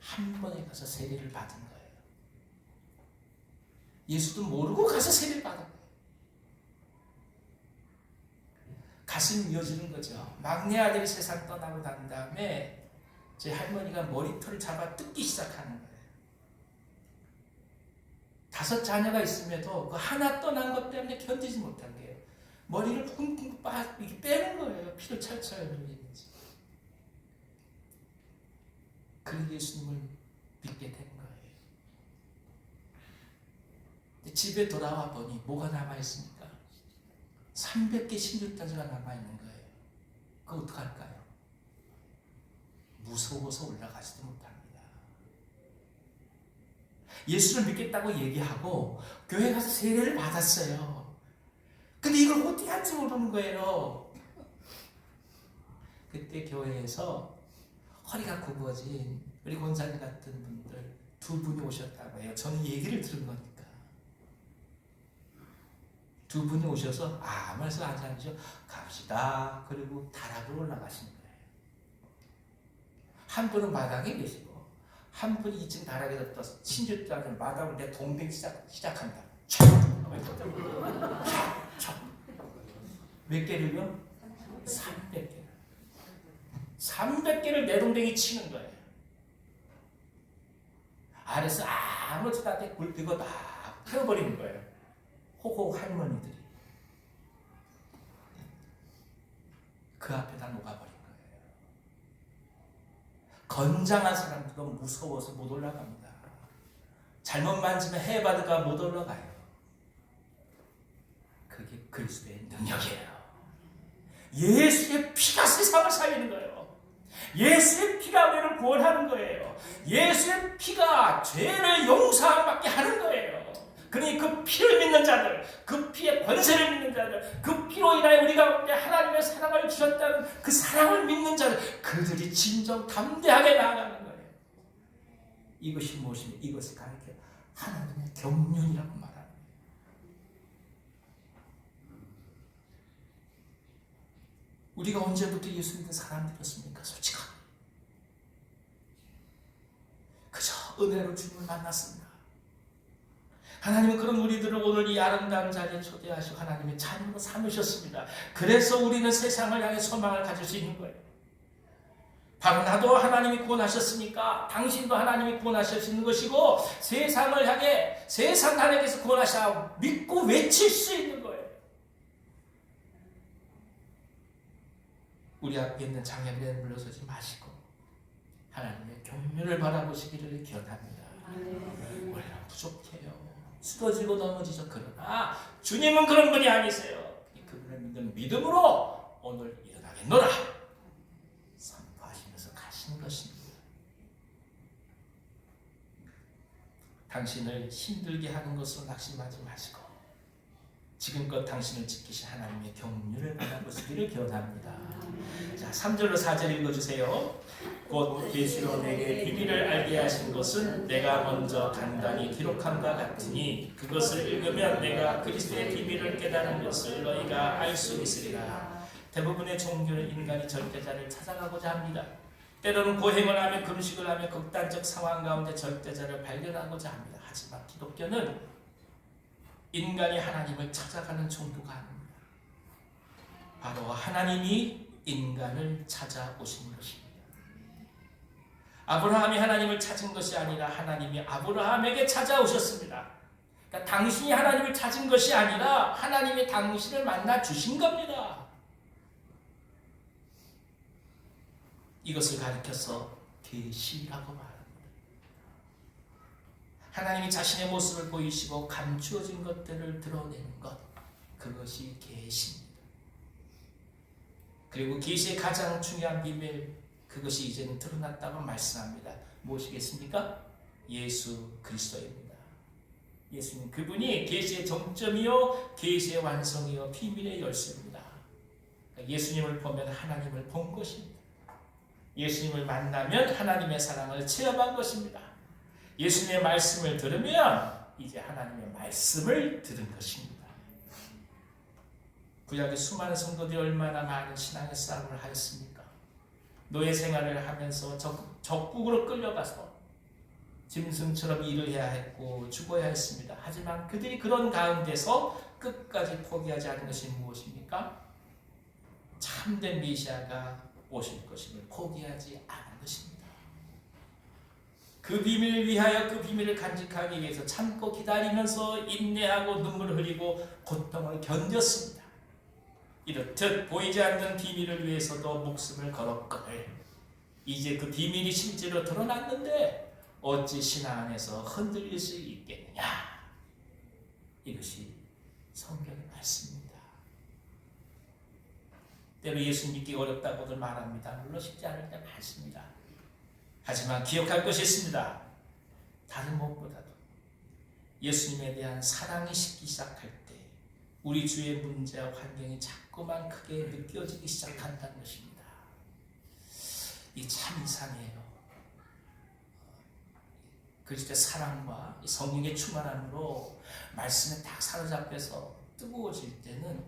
한 번에 가서 세례를 받은 거예요. 예수도 모르고 가서 세례를 받은 거예요. 가슴이 미어지는 거죠. 막내 아들이 세상 떠나고 난 다음에 제 할머니가 머리털을 잡아 뜯기 시작하는 거예요. 5 자녀가 있음에도 그 하나 떠난 것 때문에 견디지 못한 게요. 머리를 쿵쿵 이렇게 빼는 거예요. 피를 철철 흘리면서. 그 예수님을 믿게 된 거예요. 근데 집에 돌아와 보니 뭐가 남아있습니까? 300개 신주단지가 남아있는 거예요. 그거 어떡할까요? 무서워서 올라가지도 못합니다. 예수를 믿겠다고 얘기하고 교회 가서 세례를 받았어요. 근데 이걸 어떻게 할지 모르는 거예요. 그때 교회에서 허리가 굽어진 우리 권사님 같은 분들 2분이 오셨다고 해요. 저는 얘기를 들은 거니까. 2분이 오셔서 아무 말씀 하지 않으셔 갑시다. 그리고 다락으로 올라가시는 거예요. 한 분은 마당에 계시고 한 분이 2층 다락에서 떠서 신주단을 마당을 내 동댕 시작한다. 몇 개를요? 300개. 300개를 내 동댕이 치는 거예요. 아래서 아무렇지도 않게 굴 들고 딱 태워버리는 거예요. 호호 할머니들이. 그 앞에다 녹아버린 거예요. 건장한 사람들은 무서워서 못 올라갑니다. 잘못 만지면 해바드가 못 올라가요. 그게 그리스도의 능력이에요. 예수의 피가 세상을 살리는 거예요. 예수의 피가 우리를 구원하는 거예요. 예수의 피가 죄를 용서받게 하는 거예요. 그러니 그 피를 믿는 자들, 그 피의 권세를 믿는 자들, 그 피로 인하여 우리 가운데 하나님의 사랑을 주셨다는 그 사랑을 믿는 자들, 그들이 진정 담대하게 나아가는 거예요. 이것이 무엇이냐? 이것을 가리켜 하나님의 경륜이라고 말합니다. 우리가 언제부터 예수 믿는 사람들이었습니까? 솔직하게. 그저 은혜로 주님을 만났습니다. 하나님은 그런 우리들을 오늘 이 아름다운 자리에 초대하시고 하나님의 자녀로 삼으셨습니다. 그래서 우리는 세상을 향해 소망을 가질 수 있는 거예요. 바로 나도 하나님이 구원하셨으니까 당신도 하나님이 구원하실 수 있는 것이고 세상을 향해 세상 하나님께서 구원하시라 믿고 외칠 수 있는 거예요. 우리 앞에 있는 장애물에 물러서지 마시고 하나님의 경륜을 바라보시기를 기원합니다. 우리는 부족해요. 쓰러지고 넘어지죠. 그러나 주님은 그런 분이 아니세요. 그분을 믿는 믿음으로 오늘 일어나겠노라 선포하시면서 가시는 것입니다. 당신을 힘들게 하는 것으로 낙심하지 마시고 지금껏 당신을 지키신 하나님의 경륜을 바라보시기를 기원합니다. 자, 3절로 4절 읽어주세요. 곧 계시로 내게 비밀을 알게 하신 것은 내가 먼저 간단히 기록함과 같으니 그것을 읽으면 내가 그리스도의 비밀을 깨달은 것을 너희가 알 수 있으리라. 대부분의 종교는 인간이 절대자를 찾아가고자 합니다. 때로는 고행을 하며 금식을 하며 극단적 상황 가운데 절대자를 발견하고자 합니다. 하지만 기독교는 인간이 하나님을 찾아가는 종교가 아닙니다. 바로 하나님이 인간을 찾아오신 것입니다. 아브라함이 하나님을 찾은 것이 아니라 하나님이 아브라함에게 찾아오셨습니다. 그러니까 당신이 하나님을 찾은 것이 아니라 하나님이 당신을 만나 주신 겁니다. 이것을 가리켜서 계시라고 말합니다. 하나님이 자신의 모습을 보이시고 감추어진 것들을 드러내는 것, 그것이 계시입니다. 그리고 계시의 가장 중요한 비밀, 그것이 이제는 드러났다고 말씀합니다. 무엇이겠습니까? 예수 그리스도입니다. 예수님 그분이 계시의 정점이요 계시의 완성이요 비밀의 열쇠입니다. 예수님을 보면 하나님을 본 것입니다. 예수님을 만나면 하나님의 사랑을 체험한 것입니다. 예수님의 말씀을 들으면 이제 하나님의 말씀을 들은 것입니다. 구약의 수많은 성도들이 얼마나 많은 신앙의 싸움을 하였습니까? 노예 생활을 하면서 적국으로 끌려가서 짐승처럼 일을 해야 했고 죽어야 했습니다. 하지만 그들이 그런 가운데서 끝까지 포기하지 않은 것이 무엇입니까? 참된 메시아가 오실 것임을 포기하지 않은 것입니다. 그 비밀을 위하여 그 비밀을 간직하기 위해서 참고 기다리면서 인내하고 눈물을 흘리고 고통을 견뎠습니다. 이렇듯 보이지 않는 비밀을 위해서도 목숨을 걸었거늘 이제 그 비밀이 실제로 드러났는데 어찌 신앙 안에서 흔들릴 수 있겠느냐. 이것이 성경의 말씀입니다. 때로 예수 믿기 어렵다고들 말합니다. 물론 쉽지 않을 때 많습니다. 하지만 기억할 것이 있습니다. 다른 무엇보다도 예수님에 대한 사랑이 식기 시작할 때 우리 주의 문제와 환경이 자꾸만 크게 느껴지기 시작한다는 것입니다. 이 참 이상해요. 그리스도의 사랑과 성령의 충만함으로 말씀에 딱 사로잡혀서 뜨거워질 때는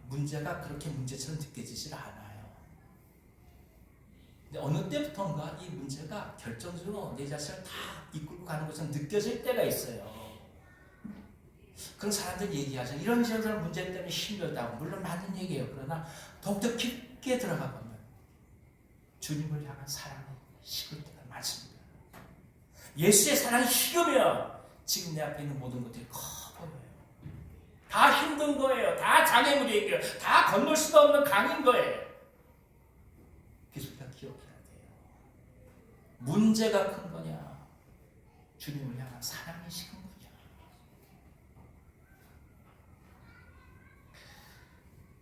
문제가 그렇게 문제처럼 느껴지질 않아요. 근데 어느 때부터인가 이 문제가 결정적으로 내 자신을 다 이끌고 가는 것처럼 느껴질 때가 있어요. 그런 사람들이 얘기하죠. 이런 문제 때문에 힘들다고. 물론 맞는 얘기예요. 그러나 더욱더 깊게 들어가 보면 주님을 향한 사랑이 식을 때가 많습니다. 예수의 사랑이 식으면 지금 내 앞에 있는 모든 것들이 커 보여요. 다 힘든 거예요. 다 장애물이에요. 다 건널 수도 없는 강인 거예요. 그래서 우리가 기억해야 돼요. 문제가 큰 거냐, 주님을 향한 사랑이 식은 거냐.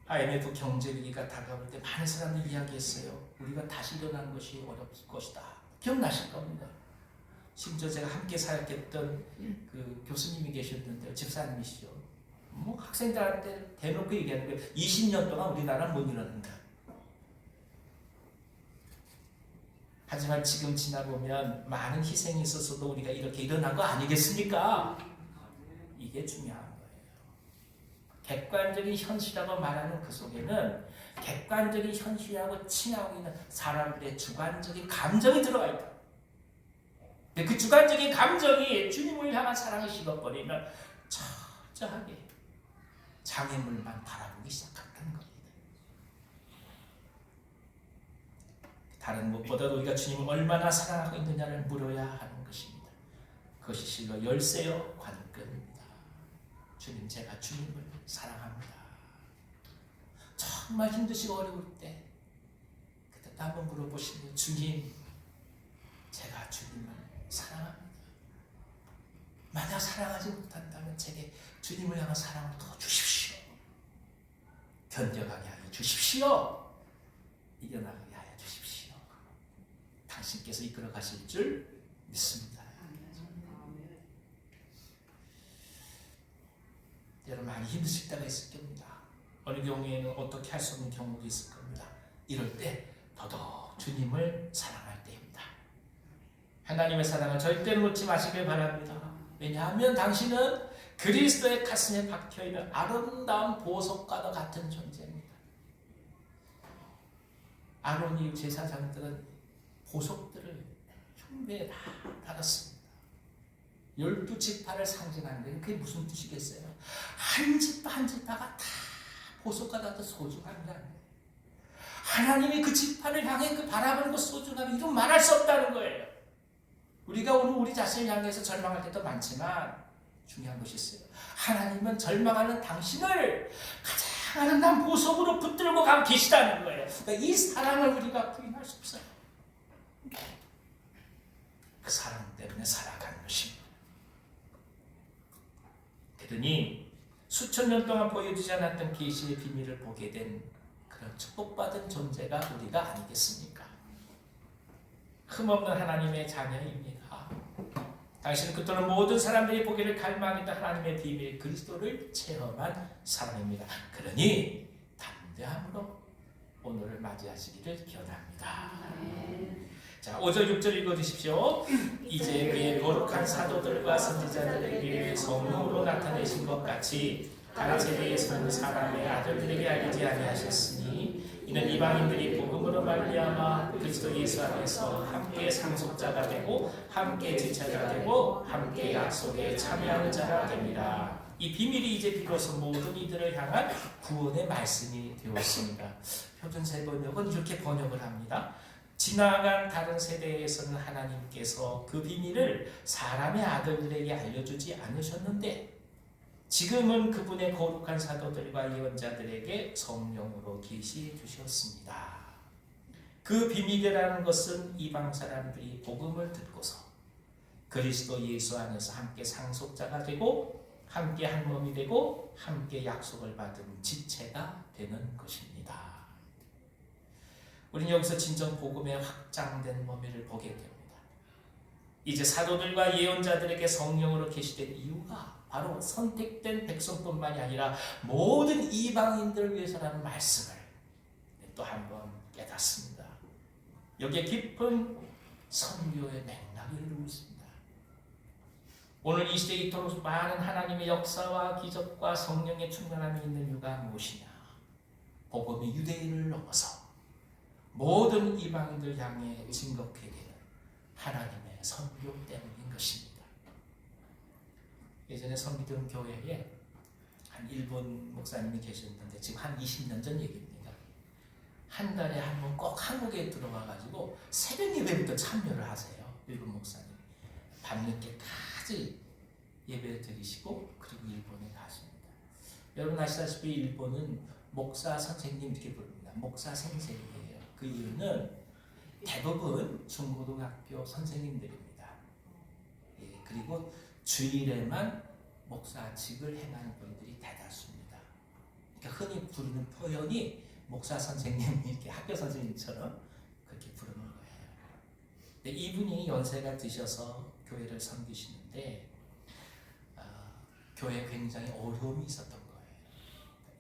IMF 경제 위기가 다가올 때 많은 사람들이 이야기했어요. 우리가 다시 일어나는 것이 어렵을 것이다. 기억나실 겁니다. 심지어 제가 함께 사역했던 그 교수님이 계셨는데요. 집사님이시죠. 뭐 학생들한테 대놓고 얘기하는 거예요. 20년 동안 우리나라는 못 일어난다. 하지만 지금 지나보면 많은 희생이 있어서도 우리가 이렇게 일어난 거 아니겠습니까? 이게 중요한 거예요. 객관적인 현실이라고 말하는 그 속에는 객관적인 현실하고 친하고 있는 사람들의 주관적인 감정이 들어가 있다. 근데 그 주관적인 감정이 주님을 향한 사랑을 식어버리면 철저하게 장애물만 바라보기 시작한다는 겁니다. 다른 무엇보다도 우리가 주님을 얼마나 사랑하고 있느냐를 물어야 하는 것입니다. 그것이 실로 열쇠요 관건입니다. 주님, 제가 주님을 사랑합니다. 정말 힘드시고 어려울 때 그때 한번 물어보시면, 주님, 제가 주님을 사랑합니다. 만약 사랑하지 못한다면 제게 주님을 향한 사랑을 더 주십시오. 견뎌가게 하여 주십시오. 이겨나가게 하여 주십시오. 당신께서 이끌어 가실 줄 믿습니다. 여러분, 많이 힘드실 때가 있을 겁니다. 어느 경우에는 어떻게 할 수 없는 경우도 있을 겁니다. 이럴 때 더더욱 주님을 사랑할 때입니다. 하나님의 사랑을 절대 놓지 마시길 바랍니다. 왜냐하면 당신은 그리스도의 가슴에 박혀있는 아름다운 보석과도 같은 존재입니다. 아론이 제사장들은 보석들을 흉배에 다 달았습니다. 12지파를 상징하는 게 그게 무슨 뜻이겠어요? 한 지파 한 지파가 다 보석과 같은 소중함이라는 거예요. 하나님이 그 지파를 향해 그 바라보는 그 소중함이 이런 말할 수 없다는 거예요. 우리가 오늘 우리 자신을 향해서 절망할 때도 많지만 중요한 것이 있어요. 하나님은 절망하는 당신을 가장 아름다운 보석으로 붙들고 가고 계시다는 거예요. 그러니까 이 사랑을 우리가 부인할 수 없어요. 그 사랑 때문에 살아가는 것입니다. 그러니 수천 년 동안 보여주지 않았던 계시의 비밀을 보게 된 그런 축복받은 존재가 우리가 아니겠습니까? 흠없는 하나님의 자녀입니다. 당신은 그토록 모든 사람들이 보기를 갈망했던 하나님의 비밀 그리스도를 체험한 사람입니다. 그러니 담대함으로 오늘을 맞이하시기를 기원합니다. 자, 5절 6절 읽어주십시오. 이제 그의 거룩한 사도들과 선지자들에게 성령으로 나타내신 것 같이 다른 세대에서는 사람의 아들들에게 알리지 아니하셨으니 이는 이방인들이 복음으로 말미암아 그리스도 예수 안에서 함께 상속자가 되고 함께 지체가 되고 함께 약속에 참여하는 자가 됩니다. 이 비밀이 이제 비로소 모든 이들을 향한 구원의 말씀이 되었습니다. 표준세 번역은 이렇게 번역을 합니다. 지나간 다른 세대에서는 하나님께서 그 비밀을 사람의 아들들에게 알려주지 않으셨는데 지금은 그분의 거룩한 사도들과 예언자들에게 성령으로 계시해 주셨습니다. 그 비밀이라는 것은 이방 사람들이 복음을 듣고서 그리스도 예수 안에서 함께 상속자가 되고 함께 한 몸이 되고 함께 약속을 받은 지체가 되는 것입니다. 우리는 여기서 진정 복음의 확장된 범위를 보게 됩니다. 이제 사도들과 예언자들에게 성령으로 계시된 이유가 바로 선택된 백성뿐만이 아니라 모든 이방인들을 위해서라는 말씀을 또 한 번 깨닫습니다. 여기에 깊은 선교의 맥락이 흐르고 있습니다. 오늘 이 시대에 이토록 많은 하나님의 역사와 기적과 성령의 충만함이 있는 이유가 무엇이냐? 복음이 유대인을 넘어서 모든 이방인들 향해 진격하게 되는 하나님의 선교 때문인 것입니다. 예전에 섬기던 교회에 한 일본 목사님이 계셨는데 지금 한 20년 전 얘기입니다. 한 달에 한 번 꼭 한국에 들어와가지고 새벽 예배부터 참여를 하세요. 일본 목사님. 밤늦게까지 예배를 드리시고 그리고 일본에 가십니다. 여러분 아시다시피 일본은 목사 선생님 이렇게 부릅니다. 목사 선생님이에요. 그 이유는 대부분 중고등학교 선생님들입니다. 예, 그리고 주일에만 목사직을 행하는 분들이 대다수입니다. 그러니까 흔히 부르는 표현이 목사 선생님, 이렇게 학교 선생님처럼 그렇게 부르는 거예요. 근데 이분이 연세가 드셔서 교회를 섬기시는데 교회에 굉장히 어려움이 있었던 거예요.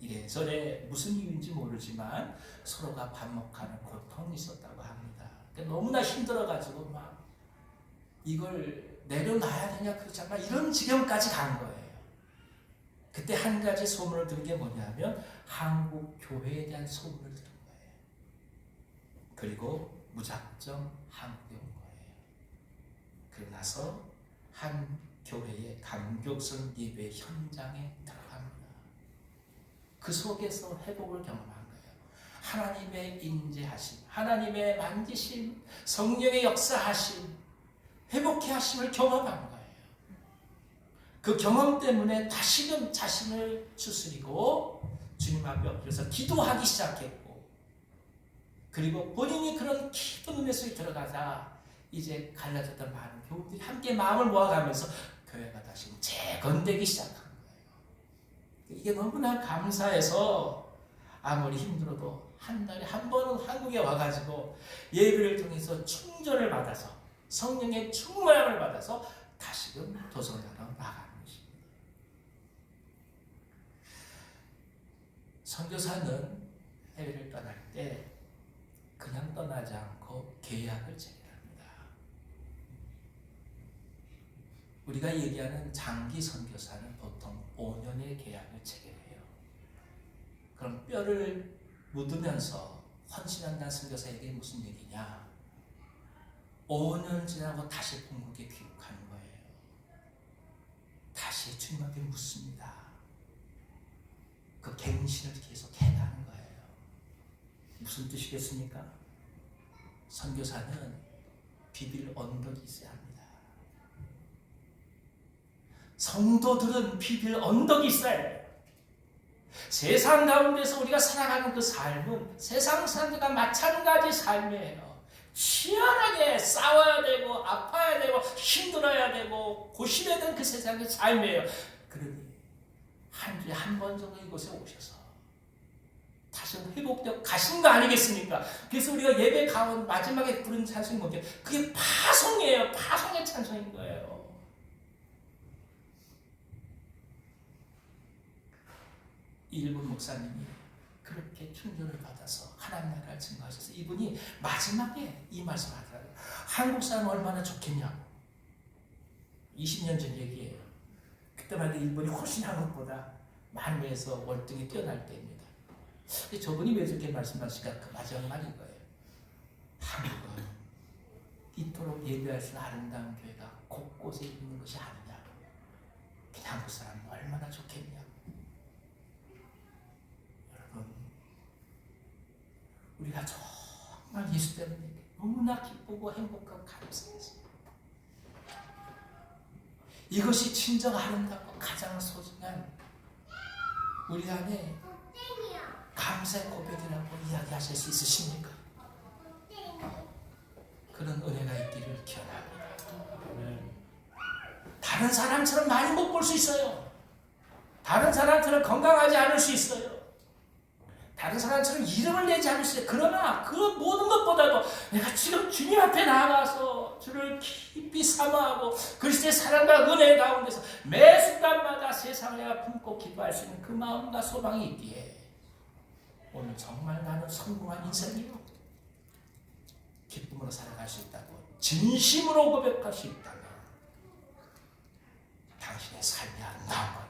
이래저래 무슨 이유인지 모르지만 서로가 반목하는 고통이 있었다고 합니다. 그러니까 너무나 힘들어가지고 막 이걸 내려놔야 되냐 그렇지 않나 이런 지경까지 간 거예요. 그때 한 가지 소문을 들은 게 뭐냐면 한국 교회에 대한 소문을 들은 거예요. 그리고 무작정 한국에 온 거예요. 그러고 나서 한 교회의 감격성 예배 현장에 들어갑니다. 그 속에서 회복을 경험한 거예요. 하나님의 인재하심, 하나님의 만지심, 성령의 역사하심, 회복해 하심을 경험한 거예요. 그 경험 때문에 다시금 자신을 추스리고 주님 앞에 엎드려서 기도하기 시작했고, 그리고 본인이 그런 깊은 은혜 속에 들어가자 이제 갈라졌던 많은 교우들이 함께 마음을 모아가면서 교회가 다시 재건되기 시작한 거예요. 이게 너무나 감사해서 아무리 힘들어도 한 달에 한 번은 한국에 와가지고 예배를 통해서 충전을 받아서 성령의 충만함을 받아서 다시금 도성나라로 나가는 것입니다. 선교사는 해외를 떠날 때 그냥 떠나지 않고 계약을 체결합니다. 우리가 얘기하는 장기 선교사는 보통 5년의 계약을 체결해요. 그럼 뼈를 묻으면서 헌신한다는 선교사에게 무슨 얘기냐? 5년 지나고 다시 본국에 귀국하는 거예요. 다시 주님 앞에 묻습니다. 그 갱신을 계속 해가는 거예요. 무슨 뜻이겠습니까? 선교사는 비빌 언덕이 있어야 합니다. 성도들은 비빌 언덕이 있어야 해요. 세상 가운데서 우리가 살아가는 그 삶은 세상 사람들과 마찬가지 삶이에요. 치열하게 싸워야 되고 아파야 되고 힘들어야 되고 고심해야 되는 그 세상의 삶이에요. 그러니 한 주에 한 번 정도 이곳에 오셔서 다시 회복되어 가신 거 아니겠습니까? 그래서 우리가 예배 가운 마지막에 부른 찬송이 뭐죠? 그게 파송이에요. 파송의 찬송인 거예요. 일본 목사님이 그렇게 충전을 받아서 하나님 나라를 증거하셔서 이분이 마지막에 이 말씀을 하더라고요. 한국 사람 얼마나 좋겠냐고. 20년 전 얘기예요. 그때만 해도 일본이 훨씬 한국보다 많은 면에서 월등히 뛰어날 때입니다. 근데 저분이 왜 저렇게 말씀하실까? 그 마지막 말이 이거예요. 한국은 이토록 예배할 수 있는 아름다운 교회가 곳곳에 있는 것이 아니냐. 그냥 한국 사람은 얼마나 좋겠냐. 우리가 정말 예수 때문에 너무나 기쁘고 행복하고 감사했습니다. 이것이 진정 아름답고 가장 소중한 우리 안에 감사의 고백이라고 이야기하실 수 있으십니까? 그런 은혜가 있기를 기원합니다. 다른 사람처럼 많이 못 볼 수 있어요. 다른 사람처럼 건강하지 않을 수 있어요. 다른 사람처럼 이름을 내지 않을 수 있어요. 그러나 그 모든 것보다도 내가 지금 주님 앞에 나가서 주를 깊이 사모하고 그리스도의 사랑과 은혜 가운데서 매 순간마다 세상을 내가 품고 기도할 수 있는 그 마음과 소망이 있기에 오늘 정말 나는 성공한 인생이요. 기쁨으로 살아갈 수 있다고 진심으로 고백할 수 있다면 당신의 삶이 아름다운 거예요.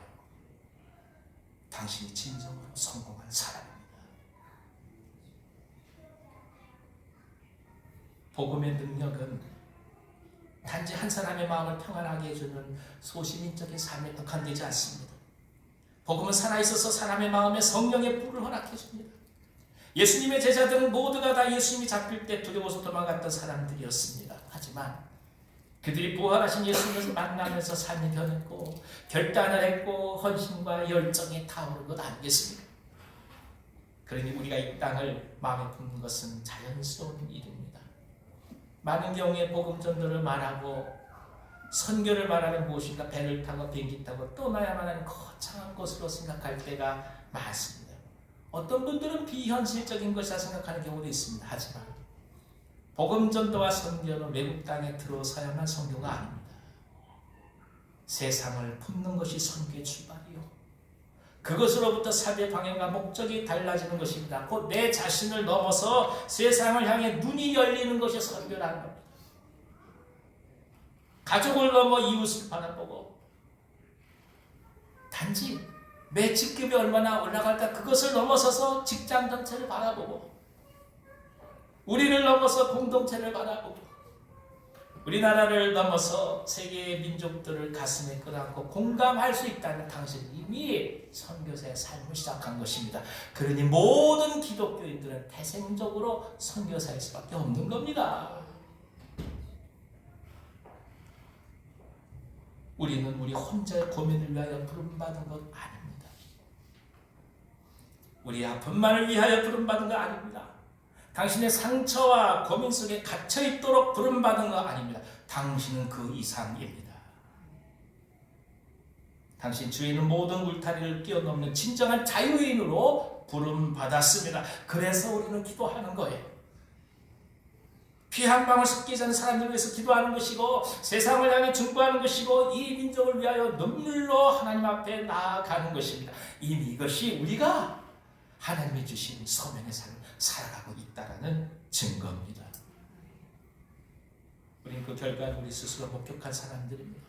당신이 진정으로 성공한 사람입니다. 복음의 능력은 단지 한 사람의 마음을 평안하게 해주는 소시민적인 삶에 국한되지 않습니다. 복음은 살아있어서 사람의 마음에 성령의 불을 허락해 줍니다. 예수님의 제자들은 모두가 다 예수님이 잡힐 때 두려워서 도망갔던 사람들이었습니다. 하지만 그들이 부활하신 예수님을 만나면서 삶이 변했고 결단을 했고 헌신과 열정이 타오른 것 아니겠습니까? 그러니 우리가 이 땅을 마음에 품는 것은 자연스러운 일입니다. 많은 경우에 복음 전도를 말하고 선교를 말하면 무엇인가 배를 타고 비행기 타고 떠나야만 하는 거창한 것으로 생각할 때가 많습니다. 어떤 분들은 비현실적인 것이라 생각하는 경우도 있습니다. 하지만 복음 전도와 선교는 외국 땅에 들어서야만 선교가 아닙니다. 세상을 품는 것이 선교의 출발이요. 그것으로부터 사대 방향과 목적이 달라지는 것입니다. 곧 내 자신을 넘어서 세상을 향해 눈이 열리는 것이 선교라는 겁니다. 가족을 넘어 이웃을 바라보고 단지 내 직급이 얼마나 올라갈까 그것을 넘어서서 직장 전체를 바라보고 우리를 넘어서 공동체를 바라보고 우리나라를 넘어서 세계의 민족들을 가슴에 끌어안고 공감할 수 있다는 당신 이미 선교사의 삶을 시작한 것입니다. 그러니 모든 기독교인들은 태생적으로 선교사일 수밖에 없는 겁니다. 우리는 우리 혼자의 고민을 위하여 부름받은 것 아닙니다. 우리 아픔만을 위하여 부름받은 것 아닙니다. 당신의 상처와 고민 속에 갇혀있도록 부름받은 것 아닙니다. 당신은 그 이상입니다. 당신 주위는 모든 울타리를 뛰어넘는 진정한 자유인으로 부름받았습니다. 그래서 우리는 기도하는 거예요. 피 한 방울 섞이지 않은 사람들을 위해서 기도하는 것이고 세상을 향해 중보하는 것이고 이 민족을 위하여 눈물로 하나님 앞에 나아가는 것입니다. 이미 이것이 우리가 하나님이 주신 소명의 삶을 살아가고 있다는 증거입니다. 우리는 그 결과는 우리 스스로 목격한 사람들입니다.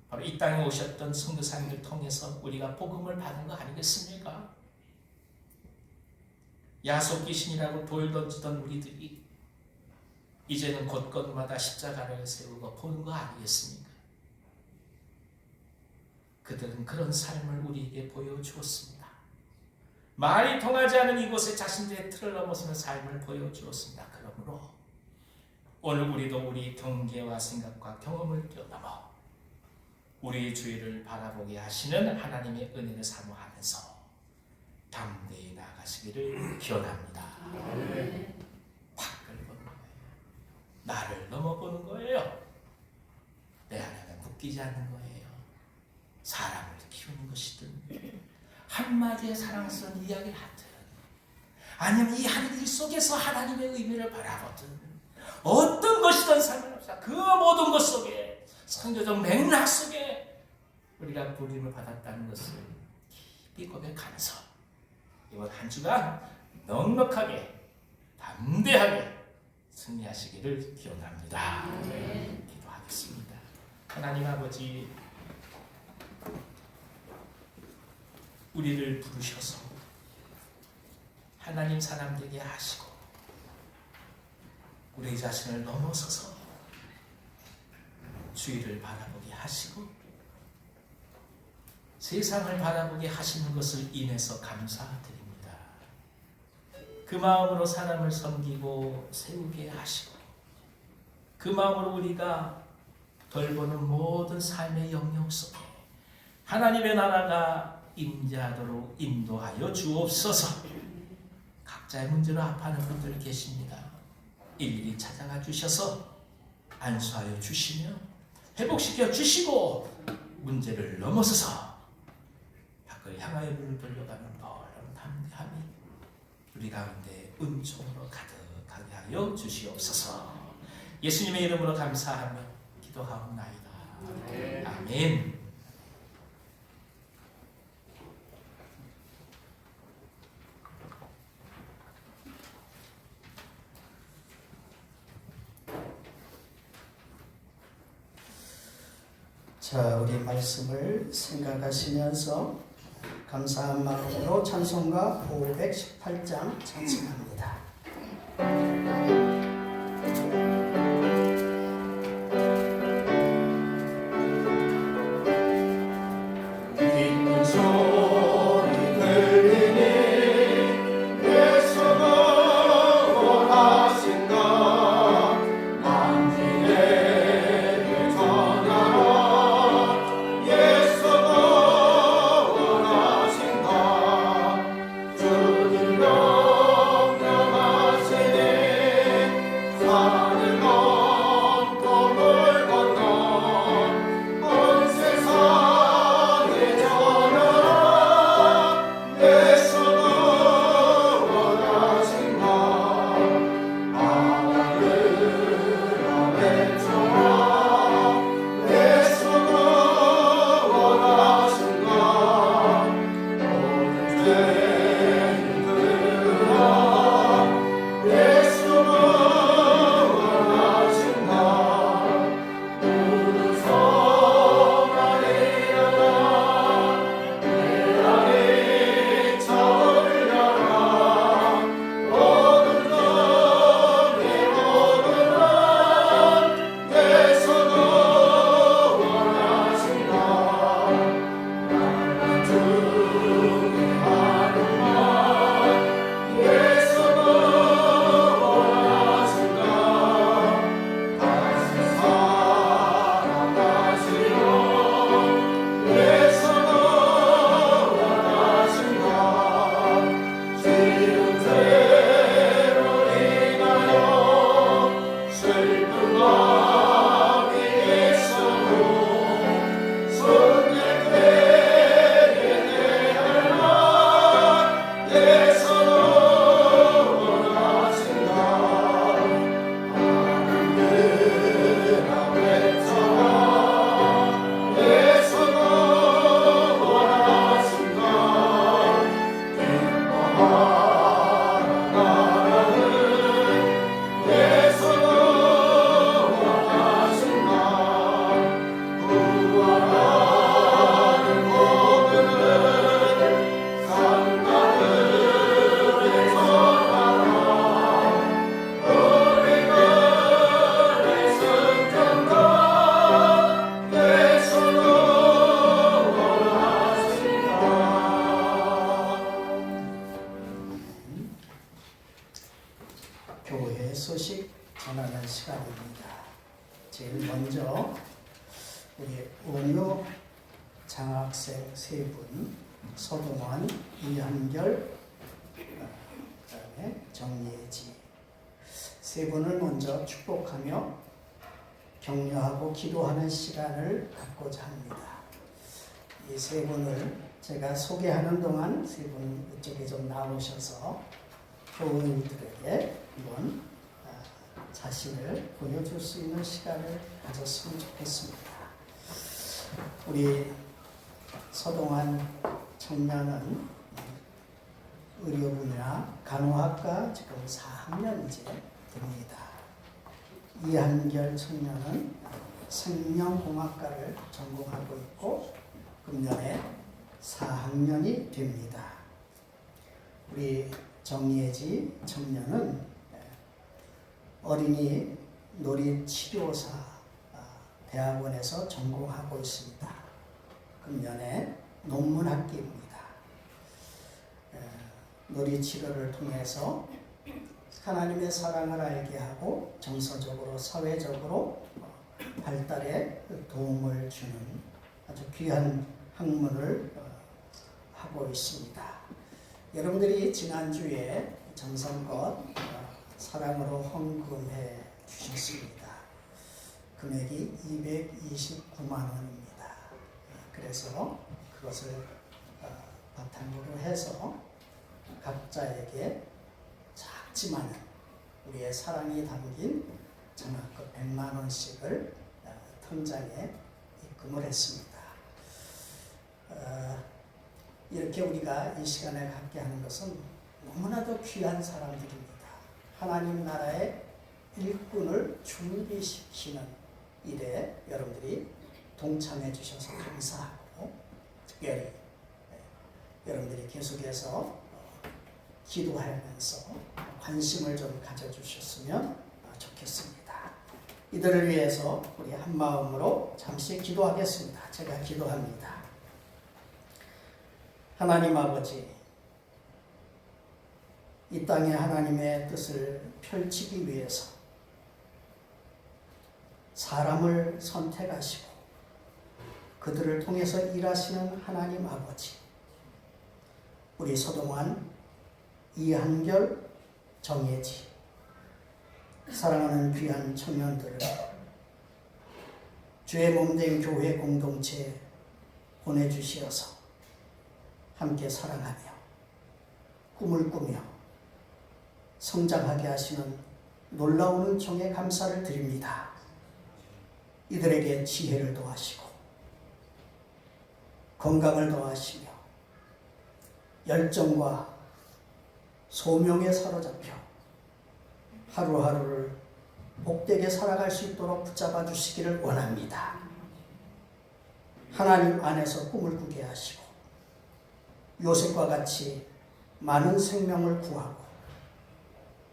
바로 이 땅에 오셨던 선교사님을 통해서 우리가 복음을 받은 거 아니겠습니까? 야속귀신이라고 돌 던지던 우리들이 이제는 곳곳마다 십자가를 세우고 보는 거 아니겠습니까? 그들은 그런 삶을 우리에게 보여주었습니다. 말이 통하지 않은 이곳에 자신들의 틀을 넘어서는 삶을 보여주었습니다. 그러므로 오늘 우리도 우리 경계와 생각과 경험을 뛰어넘어 우리 주위를 바라보게 하시는 하나님의 은혜를 사모하면서 담대히 나아가시기를 기원합니다. 밖을 보는 거예요. 나를 넘어보는 거예요. 내 안에 묶이지 않는 거예요. 사람을 키우는 것이든 한마디의 사랑스러운 이야기를 하든 아니면 이 하늘 일 속에서 하나님의 의미를 바라보든 어떤 것이든 상관없어. 그 모든 것 속에 선교적 맥락 속에 우리가 부름을 받았다는 것을 깊이 고백하면서 이번 한 주간 넉넉하게 담대하게 승리하시기를 기원합니다. 기도하겠습니다. 하나님 아버지, 우리를 부르셔서 하나님 사람 되게 하시고 우리 자신을 넘어서서 주위를 바라보게 하시고 세상을 바라보게 하시는 것을 인해서 감사드립니다. 그 마음으로 사람을 섬기고 세우게 하시고 그 마음으로 우리가 돌보는 모든 삶의 영역 속에 하나님의 나라가 임재하도록 인도하여 주옵소서. 각자의 문제로 아파하는 분들 계십니다. 일일이 찾아가 주셔서 안수하여 주시며 회복시켜 주시고 문제를 넘어서서 밖을 향하여 눈을 돌려가는 놀라운 담대함이 우리 가운데 은총으로 가득하게 하여 주시옵소서. 예수님의 이름으로 감사하며 기도하옵나이다. 아멘. 자, 우리 말씀을 생각하시면서 감사한 마음으로 찬송가 518장 찬송합니다. 주님 명령하시니 교회 소식 전하는 시간입니다. 제일 먼저 우리 원효 장학생 세 분, 서동환, 이한결, 그다음에 정예지 세 분을 먼저 축복하며 격려하고 기도하는 시간을 갖고자 합니다. 이 세 분을 제가 소개하는 동안 세 분 이쪽에 좀 나오셔서 교우님들에게 한번 자신을 보여줄 수 있는 시간을 가졌으면 좋겠습니다. 우리 서동환 청년은 의료 분야 간호학과 지금 4학년 이제 됩니다. 이한결 청년은 생명공학과를 전공하고 있고 금년에 4학년이 됩니다. 우리 정예지 청년은 어린이 놀이치료사 대학원에서 전공하고 있습니다. 금년에 논문학기입니다. 놀이치료를 통해서 하나님의 사랑을 알게 하고 정서적으로 사회적으로 발달에 도움을 주는 아주 귀한 학문을 하고 있습니다. 여러분들이 지난주에 정성껏 사랑으로 헌금해 주셨습니다. 금액이 229만 원입니다. 그래서 그것을 바탕으로 해서 각자에게 작지만 우리의 사랑이 담긴 장학금 100만 원씩을 통장에 입금을 했습니다. 이렇게 우리가 이 시간을 갖게 하는 것은 너무나도 귀한 사람들입니다. 하나님 나라의 일꾼을 준비시키는 일에 여러분들이 동참해 주셔서 감사하고 특별히 여러분들이 계속해서 기도하면서 관심을 좀 가져주셨으면 좋겠습니다. 이들을 위해서 우리 한 마음으로 잠시 기도하겠습니다. 제가 기도합니다. 하나님 아버지, 이 땅에 하나님의 뜻을 펼치기 위해서 사람을 선택하시고 그들을 통해서 일하시는 하나님 아버지, 우리 서동환, 이한결, 정예지 사랑하는 귀한 청년들을 주의 몸된 교회 공동체에 보내주시어서 함께 사랑하며 꿈을 꾸며 성장하게 하시는 놀라운 은총에 감사를 드립니다. 이들에게 지혜를 더하시고 건강을 더하시며 열정과 소명에 사로잡혀 하루하루를 복되게 살아갈 수 있도록 붙잡아 주시기를 원합니다. 하나님 안에서 꿈을 꾸게 하시고 요셉과 같이 많은 생명을 구하고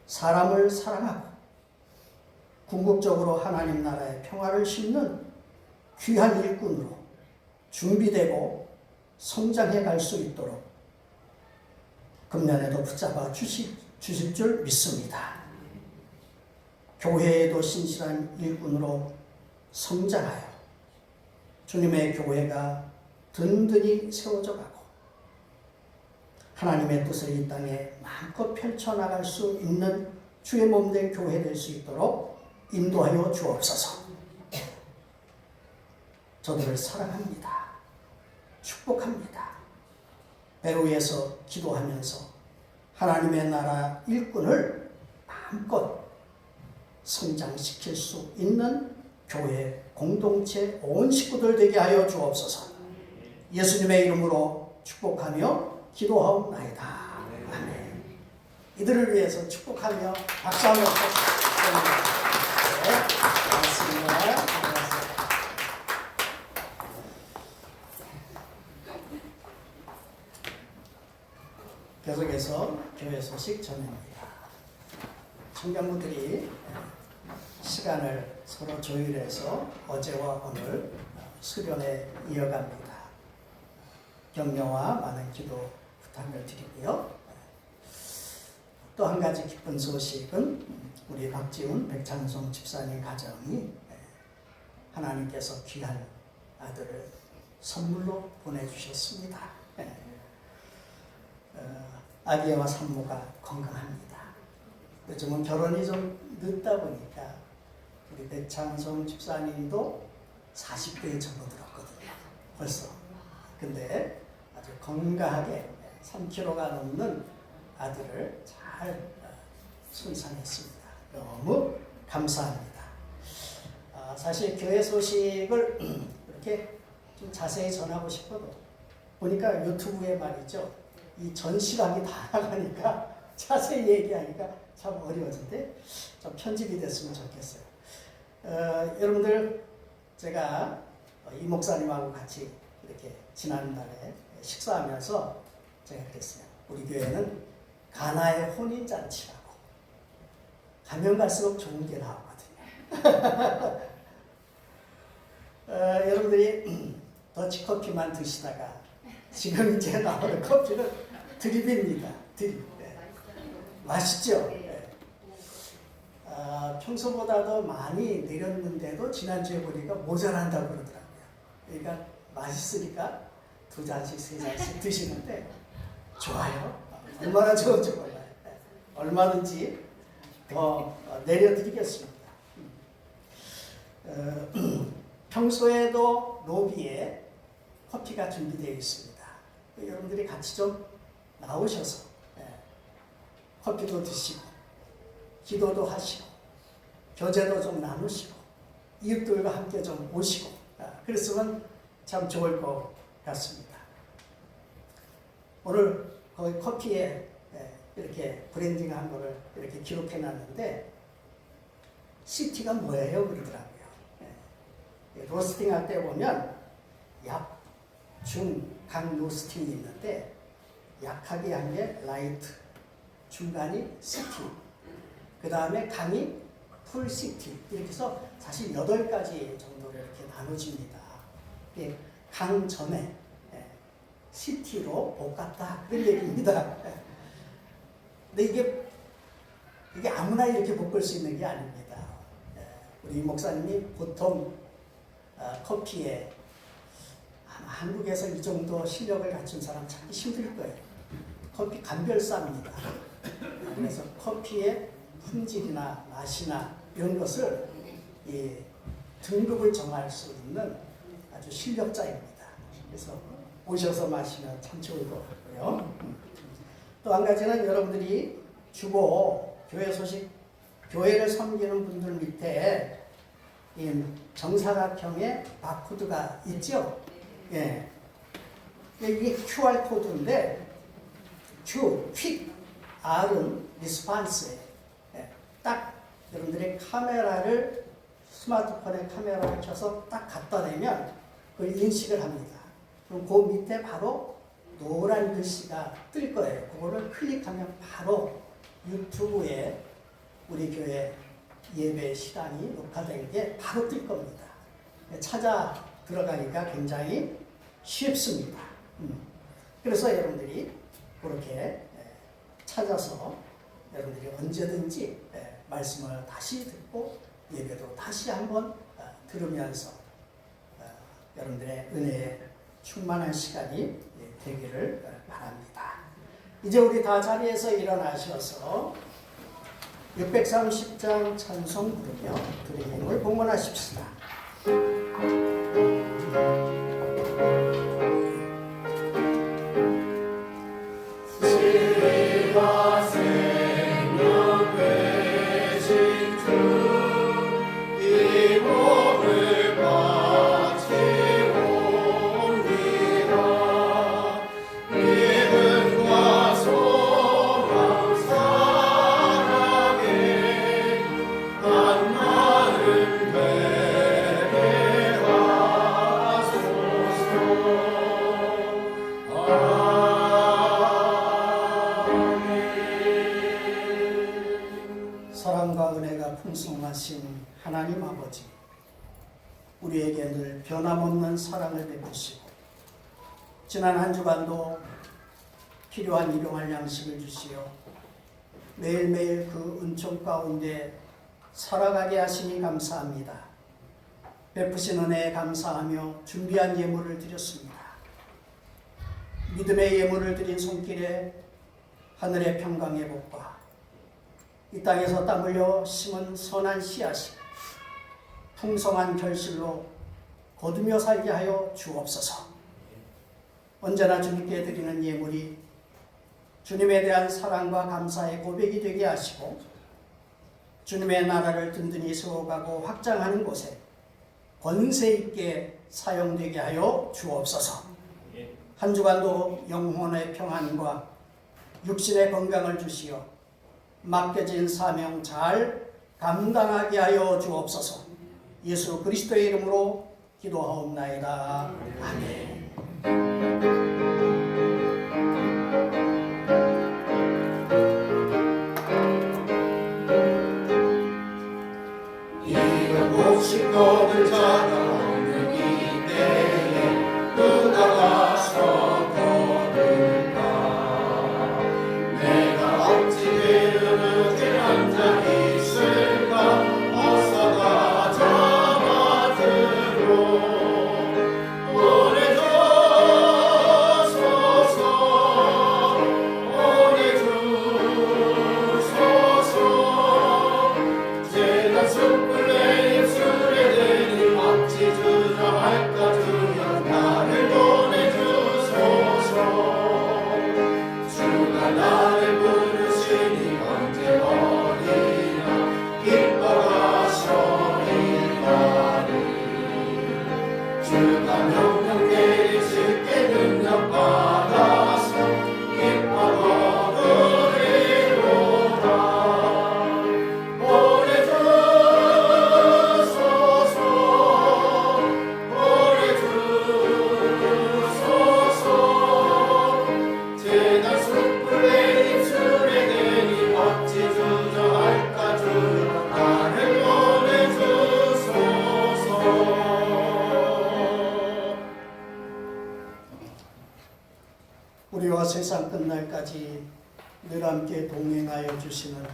사람을 사랑하고 궁극적으로 하나님 나라의 평화를 심는 귀한 일꾼으로 준비되고 성장해 갈 수 있도록 금년에도 붙잡아 주실 줄 믿습니다. 교회에도 신실한 일꾼으로 성장하여 주님의 교회가 든든히 세워져 가고 하나님의 뜻을 이 땅에 마음껏 펼쳐나갈 수 있는 주의 몸된 교회 될 수 있도록 인도하여 주옵소서. 저들을 사랑합니다. 축복합니다. 배로에서 기도하면서 하나님의 나라 일꾼을 마음껏 성장시킬 수 있는 교회 공동체 온 식구들 되게 하여 주옵소서. 예수님의 이름으로 축복하며 기도하옵나이다. 아멘. 이들을 위해서 축복하며 박수 한번 쳐주십시오. 고맙습니다. 계속해서 교회 소식 전합니다. 청년부들이 시간을 서로 조율해서 어제와 오늘 수련에 이어갑니다. 격려와 많은 기도 부탁을 드리고요. 또 한 가지 기쁜 소식은 우리 박지훈 백창송 집사님 가정이 하나님께서 귀한 아들을 선물로 보내주셨습니다. 아기와 산모가 건강합니다. 요즘은 결혼이 좀 늦다 보니까 우리 백창송 집사님도 40대에 접어들었거든요. 벌써. 근데 아주 건강하게 3kg가 넘는 아들을 잘 순산했습니다. 너무 감사합니다. 사실 교회 소식을 이렇게 좀 자세히 전하고 싶어도 보니까 유튜브에 말이죠. 이 전시각이 다 나가니까 자세히 얘기하니까 참 어려워진데 좀 편집이 됐으면 좋겠어요. 여러분들 제가 이 목사님하고 같이 이렇게 지난달에 식사하면서 제가 그랬어요. 우리 교회는 가나의 혼인잔치라고 가면 갈수록 좋은 게 나오거든요. 여러분들이 더치커피만 드시다가 지금 이제 나오는 커피는 드립입니다. 드립. 네. 맛있죠? 네. 평소보다도 많이 내렸는데도 지난주에 보니까 모자란다고 그러더라고요. 그러니까 맛있으니까 2잔씩 3잔씩 드시는데 좋아요. 얼마나 좋은지 몰라요. 네. 얼마든지 더 내려드리겠습니다. 평소에도 로비에 커피가 준비되어 있습니다. 여러분들이 같이 좀 나오셔서 커피도 드시고 기도도 하시고 교제도 좀 나누시고 이웃들과 함께 좀 오시고 그랬으면 참 좋을 것 같습니다. 오늘 거기 커피에 이렇게 브랜딩한 거를 이렇게 기록해 놨는데 시티가 뭐예요? 그러더라고요. 로스팅 할 때 보면 약, 중, 강 로스팅이 있는데 약하게 한 게 라이트, 중간이 시티, 그 다음에 강이 풀 시티 이렇게 해서 사실 8가지 정도로 이렇게 나눠집니다. 강 전에 시티로 볶았다 그런 얘기입니다. 근데 이게 아무나 이렇게 볶을 수 있는 게 아닙니다. 우리 목사님이 보통 커피에 아마 한국에서 이 정도 실력을 갖춘 사람 찾기 힘들 거예요. 커피 감별사입니다. 그래서 커피의 품질이나 맛이나 이런 것을 등급을 정할 수 있는 아주 실력자입니다. 그래서 오셔서 마시면 참 좋을 것 같고요. 또 한 가지는 여러분들이 주보 교회 소식, 교회를 섬기는 분들 밑에 이 정사각형의 바코드가 있죠. 예. 이게 QR 코드인데 Q, 퀵, R은 리스판스예요. 예. 딱 여러분들의 카메라를 스마트폰에 카메라를 켜서 딱 갖다 대면 그걸 인식을 합니다. 그럼 그 밑에 바로 노란 글씨가 뜰 거예요. 그거를 클릭하면 바로 유튜브에 우리 교회 예배 시간이 녹화된 게 바로 뜰 겁니다. 찾아 들어가니까 굉장히 쉽습니다. 그래서 여러분들이 그렇게 찾아서 여러분들이 언제든지 말씀을 다시 듣고 예배도 다시 한번 들으면서 여러분들의 은혜에 충만한 시간이 되기를 바랍니다. 이제 우리 다 자리에서 일어나셔서 630장 찬송 부르며 주님을 봉헌하십시다. 사랑과 은혜가 풍성하신 하나님 아버지, 우리에게 늘 변함없는 사랑을 베푸시고 지난 한 주간도 필요한 일용할 양식을 주시어 매일매일 그 은총 가운데 살아가게 하시니 감사합니다. 베푸신 은혜에 감사하며 준비한 예물을 드렸습니다. 믿음의 예물을 드린 손길에 하늘의 평강의 복과 이 땅에서 땀 흘려 심은 선한 씨앗이 풍성한 결실로 거두며 살게 하여 주옵소서. 언제나 주님께 드리는 예물이 주님에 대한 사랑과 감사의 고백이 되게 하시고 주님의 나라를 든든히 세워가고 확장하는 곳에 권세 있게 사용되게 하여 주옵소서. 한 주간도 영혼의 평안과 육신의 건강을 주시어 맡겨진 사명 잘 감당하게 하여 주옵소서. 예수 그리스도의 이름으로 기도하옵나이다. 아멘. 너를 찾아오는 이때에 누가 가서 거둘까. 내가 어찌 게으르게 앉아 있을까. 어서 가져와들어 보내주소서. 보내주소서. 제가 숯불에 할까 주여 나를 보내주소서. 주가 나를 부르시니 언제 어디나 기뻐하셔 일하리. 주가 명령 내리실 때 능력 받아서 기뻐 거두리로다. 우리와 세상 끝날까지 늘 함께 동행하여 주시는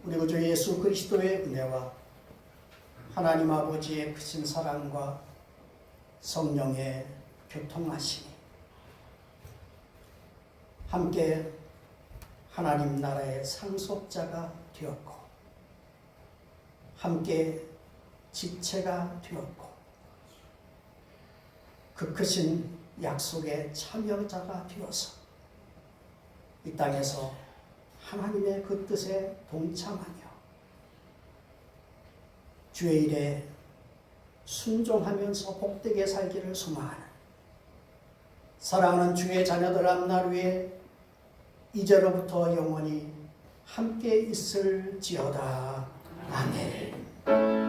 우리 구주 예수 그리스도의 은혜와 하나님 아버지의 크신 사랑과 성령의 교통하심이 함께 하나님 나라의 상속자가 되었고 함께 지체가 되었고 그 크신 약속의 참여자가 되어서 이 땅에서 하나님의 그 뜻에 동참하며 주의 일에 순종하면서 복되게 살기를 소망하는 사랑하는 주의 자녀들 앞날 위에 이제로부터 영원히 함께 있을지어다. 아멘.